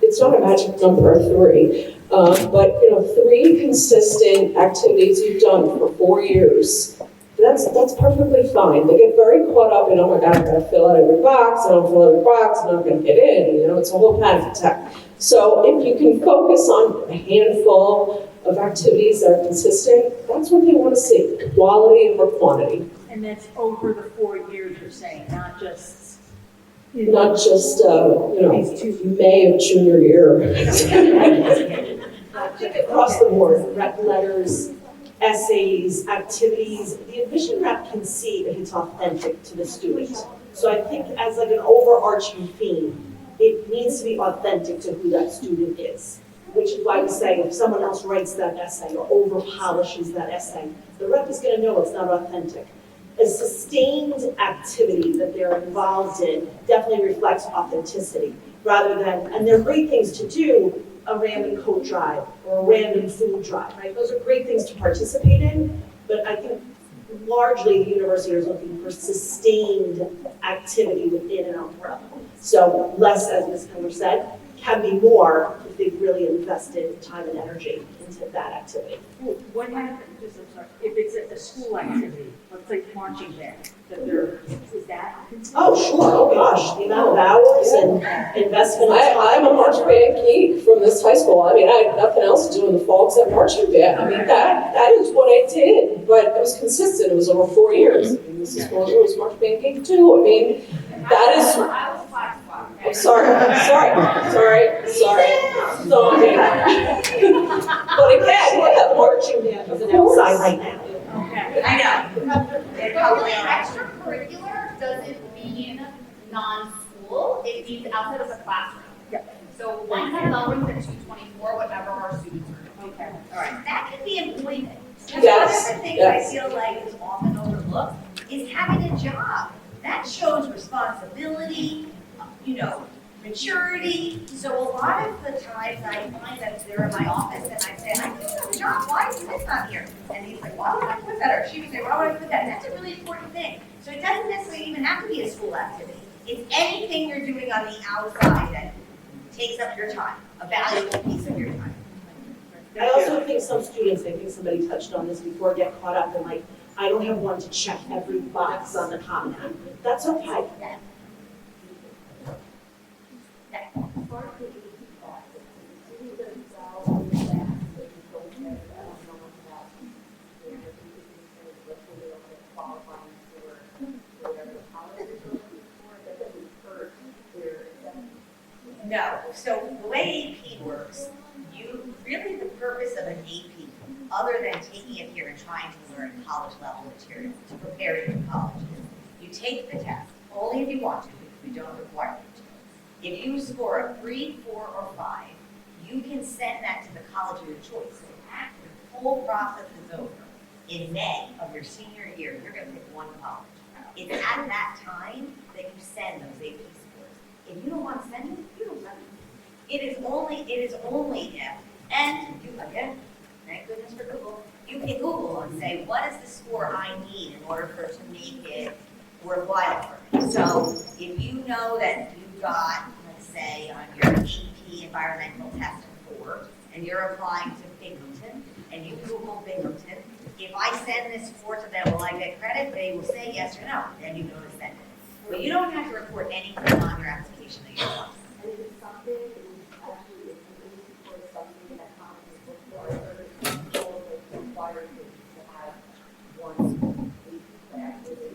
it's not a magic number, 3, but 3 consistent activities you've done for 4 years. That's perfectly fine. They get very caught up in, oh my God, I gotta fill out every box, I don't fill out every box, I'm not gonna get in, it's a whole panic attack. So if you can focus on a handful of activities that are consistent, that's what they wanna see, quality over quantity. And that's over the 4 years, you're saying, not just. Not just, May of junior year. Across the board, rep letters, essays, activities, the admission rep can see if it's authentic to the student. So I think as like an overarching theme, it needs to be authentic to who that student is. Which is why we say if someone else writes that essay or over polishes that essay, the rep is gonna know it's not authentic. A sustained activity that they're involved in definitely reflects authenticity rather than, and they're great things to do, a random coat drive or a random food drive, right? Those are great things to participate in, but I think largely the university is looking for sustained activity within an umbrella. So less, as Ms. Keller said, can be more if they've really invested time and energy into that activity. What happens, just, I'm sorry, if it's a school activity, let's say marching band, that they're, is that considered? Oh, sure, oh gosh, the amount of hours and investment of time. I'm a marching band geek from this high school. I mean, I had nothing else to do in the fall except marching band. I mean, that is what I did, but it was consistent. It was over 4 years. I mean, Mrs. Moser was marching band geek too. I mean, that is. I was flag squad. I'm sorry. Sorry. But again, Sure, that marching band is an outside right now. Okay. I know. But really, extracurricular doesn't mean non-school, it means outside of the classroom. Yeah. So one kind of hours at 224, whatever our students are doing. Okay, all right. That can be employment. That's Yes, one of the things yes. I feel like is often overlooked, is having a job. That shows responsibility, maturity. So a lot of the times I find that they're in my office and I say, I do have a job, why is this not here? And he's like, why would I put that? Or she would say, why would I put that? And that's a really important thing. So it doesn't necessarily even have to be a school activity. It's anything you're doing on the outside that takes up your time, a valuable piece of your time. I also think some students, I think somebody touched on this before, get caught up in like, I don't have one to check every box on the Common App. That's okay. No, so the way AP works, really the purpose of an AP, other than taking it here and trying to learn college level material to prepare you for college, you take the test, only if you want to, because we don't require you to. If you score a 3, 4, or 5, you can send that to the college of your choice. So after the whole process is over, in May of your senior year, you're gonna pick one college. It's at that time that you send those AP scores. If you don't want to send it, you don't send it. It is only if, and you, again, thank goodness for Google, you can Google and say, what is the score I need in order for it to make it worthwhile for me? So if you know that you got, let's say, on your AP environmental test 4, and you're applying to Binghamton, and you Google Binghamton, if I send this score to them, will I get credit? They will say yes or no, then you go to send it. But you don't have to report anything on your application that you're on. And is it something that is actually, is something that Common is looking for, or is it goal that requires you to have one AP class where they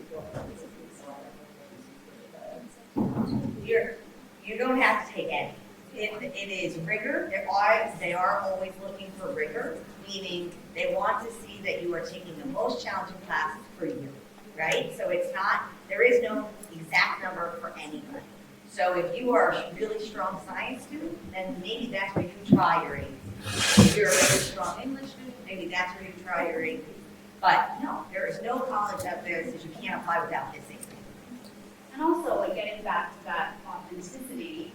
You don't have to take any. It is rigor. They are always looking for rigor, meaning they want to see that you are taking the most challenging classes for you, right? So it's not, there is no exact number for anybody. So if you are a really strong science student, then maybe that's where you try your AP. If you're a really strong English student, maybe that's where you try your AP. But no, there is no college out there that says you can't apply without this exam. And also, like getting back to that authenticity,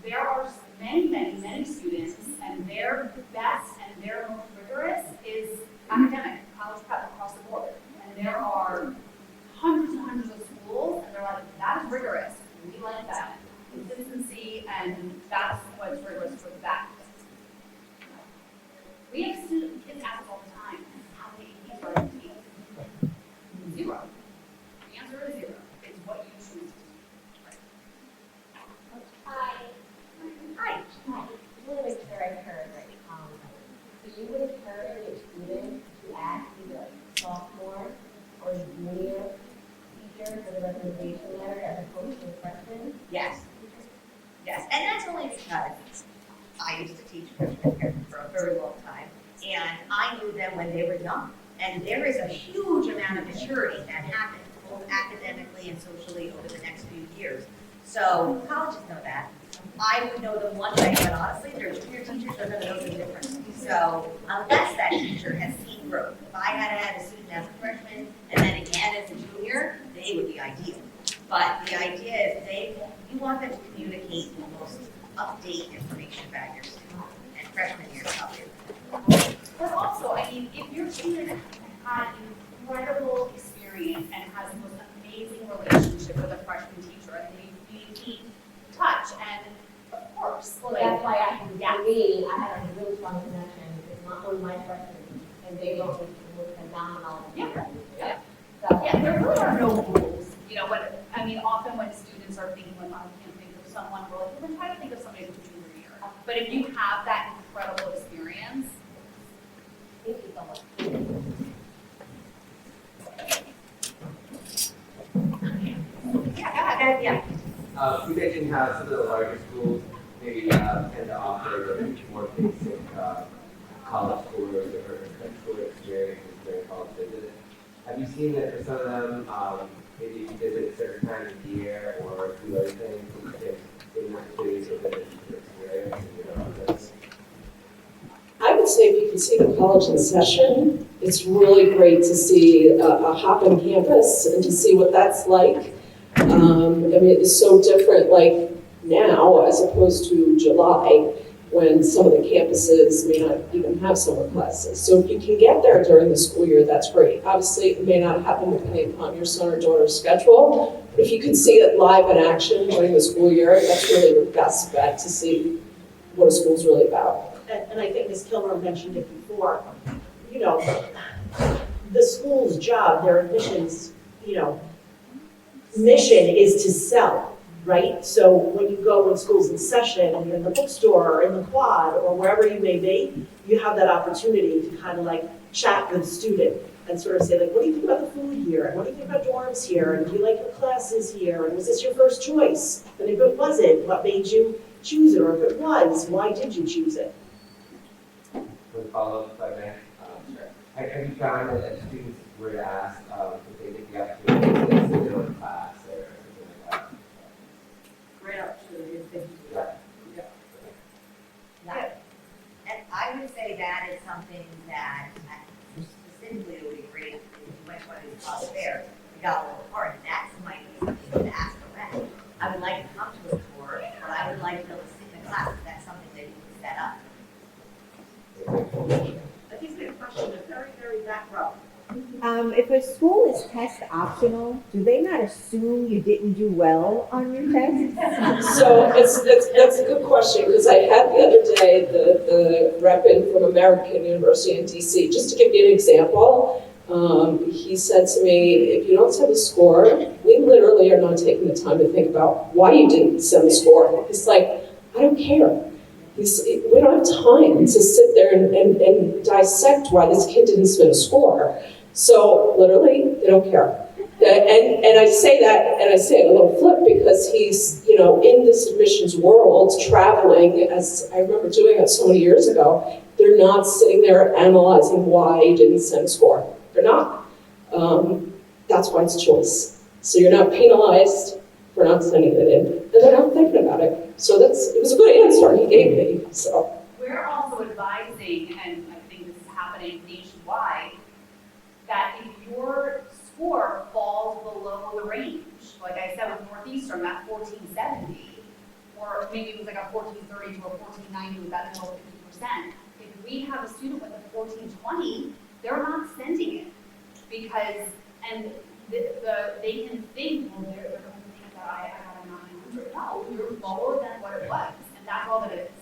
there are many students, and their best and their most rigorous is academic, college prep across the board. And there are hundreds and hundreds of schools, and they're like, that is rigorous. We like that. Consistency, and that's what's rigorous for that. We have kids ask all the time, how many APs are in the 0. The answer is 0. It's what you choose to do. Hi. Hi. Hi, just want to make sure I heard right. So you would encourage your students to ask either like sophomore or junior teacher for the recommendation letter as opposed to a freshman? Yes. Yes, and that's only because I used to teach freshman here for a very long time, and I knew them when they were young. And there is a huge amount of maturity that happens, both academically academically and socially over the next few years. So colleges know that. I would know them one way, but honestly, their junior teachers are gonna know the difference. So unless that teacher has seen growth, if I had a student as a freshman and then again as a junior, they would be ideal. But the idea is you want them to communicate the most up-to-date information about your student, and freshman year is probably. But also, I mean, if your student had incredible experience and has the most amazing relationship with a freshman teacher, and they keep touch, and of course, Well, like, that's why I can, yeah. for me, I had a really strong connection with one of my freshmen, and they wrote me with phenomenal. Yeah. Yeah. So, yeah, there really are no rules, you know, but, I mean, often when students are thinking, like, I can't think of someone, we're like, well, then try to think of somebody who's junior year. But if you have that incredible experience, thank you so much. yeah, go ahead, yeah. You mentioned how some of the larger schools maybe tend to offer the more basic college tours or tour experiences during college visits. Have you seen that for some of them, maybe you visit a certain time of year or do other things that you can give an opportunity to visit the experience and your process? I would say if you can see the college in session, it's really great to see a hop on campus and to see what that's like. I mean, it's so different like now as opposed to July when some of the campuses may not even have summer classes. So if you can get there during the school year, that's great. Obviously, it may not happen depending upon your son or daughter's schedule, but if you can see it live in action during the school year, that's really your best bet to see what a school's really about. And I think Ms. Kilmer mentioned it before, you know, the school's job, their admissions, you know, mission is to sell, right? So when you go when school's in session and you're in the bookstore or in the quad or wherever you may be, you have that opportunity to kind of like chat with the student and sort of say like, what do you think about the food here? And what do you think about dorms here? And do you like your classes here? And was this your first choice? And if it wasn't, what made you choose it? Or if it was, why did you choose it? For the follow-up, if I may. Have you found that if students were to ask if they get the opportunity to sit in on class or something like that? Great opportunity. Yeah. And I would say that is something that specifically would be great if you went to one of these club fairs, you got a little part, that might be something to ask around. I would like to come to a tour, but I would like to be able to sit in the class if that's something that you could set up. I think we have a question, a very, very back row. If a school is test optional, do they not assume you didn't do well on your test? So that's a good question, because I had the other day the rep in from American University in DC, just to give you an example. He said to me, if you don't send a score, we literally are not taking the time to think about why you didn't send the score. It's like, I don't care. We don't have time to sit there and dissect why this kid didn't submit a score. So literally, they don't care. And I say that, and I say it a little flip because he's, you know, in this admissions world, traveling, as I remember doing it so many years ago, they're not sitting there analyzing why you didn't send a score. They're not. That's why it's a choice. So you're not penalized for not sending it in, and they're not thinking about it. So it was a good answer he gave me, so. We're also advising, and I think this is happening nationwide, that if your score falls below the range, like I said with Northeastern, that 1470, or maybe it was like a 1430 to a 1490 with that middle 50%, if we have a student with a 1420, they're not sending it because, and they can think, well, they're going to think that I got a 900. No, you're lower than what it was, and that's all that it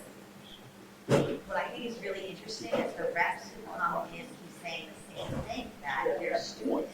is. What I think is really interesting is the reps who come in keep saying the same thing, that their students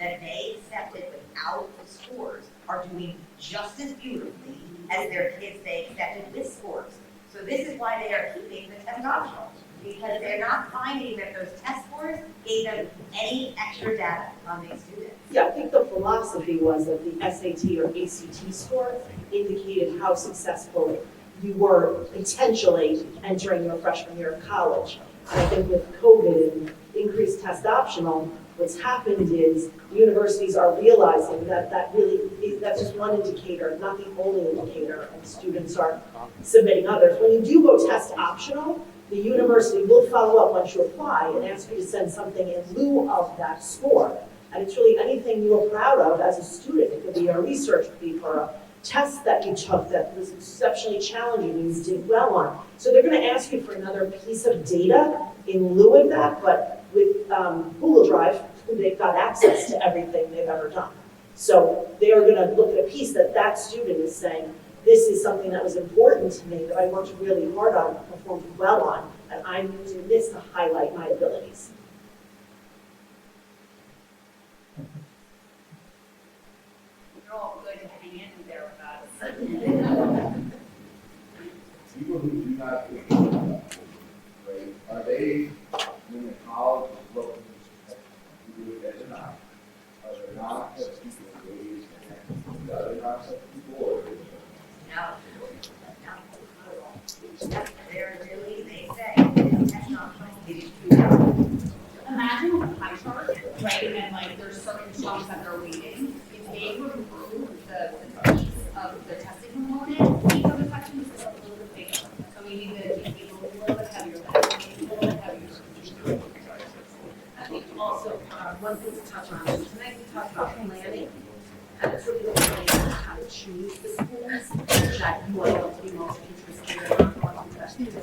that they accepted without the scores are doing just as beautifully as their kids they accepted with scores. So this is why they are keeping the test optional, because they're not finding that those test scores gave them any extra data on these students. Yeah, I think the philosophy was that the SAT or ACT score indicated how successful you were potentially entering your freshman year of college. And I think with COVID and increased test optional, what's happened is universities are realizing that that's just one indicator, not the only indicator, and students are submitting others. When you do go test optional, the university will follow up once you apply and ask you to send something in lieu of that score. And it's really anything you are proud of as a student. It could be a research paper, a test that you took that was exceptionally challenging and you did well on. So they're going to ask you for another piece of data in lieu of that, but with Google Drive, they've got access to everything they've ever done. So they are going to look at a piece that that student is saying, this is something that was important to me, that I worked really hard on, performed well on, and I'm using this to highlight my abilities. You're all good to hang in there with us. People who do not get right, are they in the college looking to do it as an option? Are there not such people engaged and the other not such people or? No. They're really, they say, that's not going Imagine a pie chart, right, and like there's certain chunks that they're reading. If they remove the piece of the testing component, each of the sections is a little bit bigger. So we need to keep it a little bit heavier, a little bit heavier. I think also, one thing to touch on, is tonight we talked about planning, and it's really the planning on how to choose the schools that you are going to be most interested in, what the best is.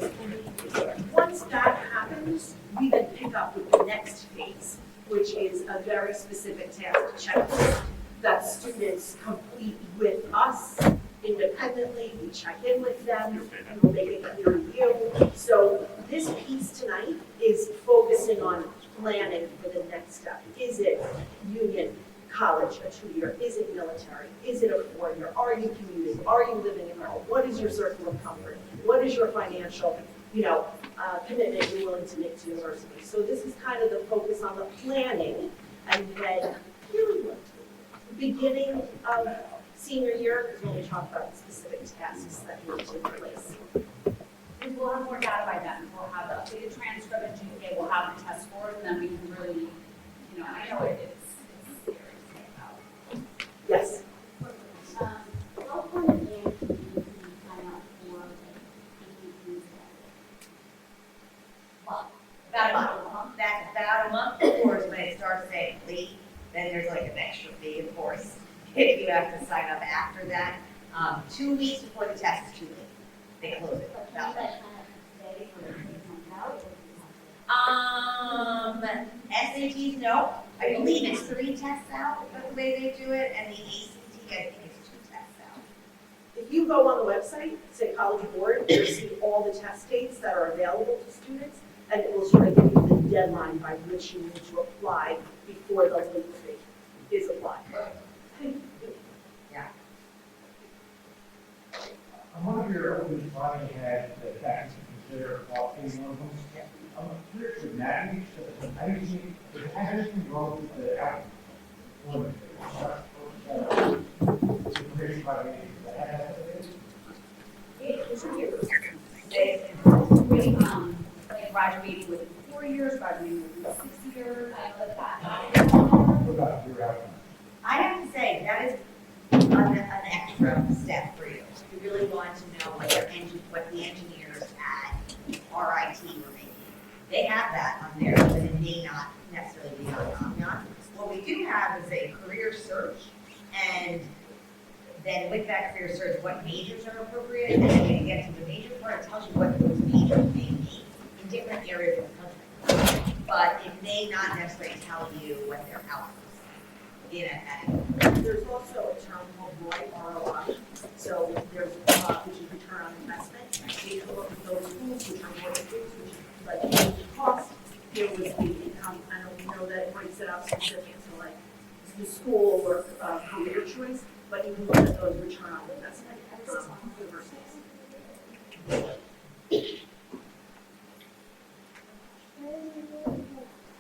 Once that happens, we then pick up with the next phase, which is a very specific task checklist that students complete with us independently. We check in with them, and we'll make it clear to you. So this piece tonight is focusing on planning for the next step. Is it union, college, a 2-year? Is it military? Is it a 4-year? Are you commuting? Are you living in home? What is your circle of comfort? What is your financial, commitment you're willing to make to university? So this is kind of the focus on the planning, and then really the beginning of senior year is when we talk about the specific tasks that need to take place. And we'll have more data by then. We'll have the updated transcript and GPA, we'll have the test scores, and then we can really, I know it's scary to say about. Yes? How far in advance do you sign up for APs? About a month. That's about a month before is when it starts saying late, then there's like an extra fee, of course, if you have to sign up after that. 2 weeks before the test is too late. They close it. But can you guys sign up today for the 6 months out? SATs, no. I believe it's 3 tests out, but the way they do it, and the ACT, I think it's 2 tests out. If you go on the website, say College Board, you'll see all the test dates that are available to students, and it will sort of give you the deadline by which you need to apply before the late fee is applied. Yeah. I'm wondering if your open body had the facts to consider all being one of them. I'm curious with Maggie, how do you see, has anything wrong with the output? Information about it. Like graduating within 4 years, graduating within 6 years, I know that. What about your outcome? I have to say, that is an extra step for you. You really want to know what the engineers at RIT were making. They have that on there, but it may not necessarily be on Omnion. What we do have is a career search, and then with that career search, what majors are appropriate, and then when you get to the major part, it tells you what those majors may be in different areas of the country. But it may not necessarily tell you what their outcomes in it. There's also a term called ROI. So there's which is return on investment. So you can look at those schools which are more schools, which is like the cost. There was the income. I don't know that it breaks it out specific to like the school or career choice, but you can look at those return on investment universities.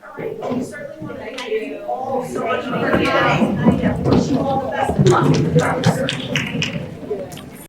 All right, well, we certainly want to thank you all so much for your time. I wish you all the best of luck.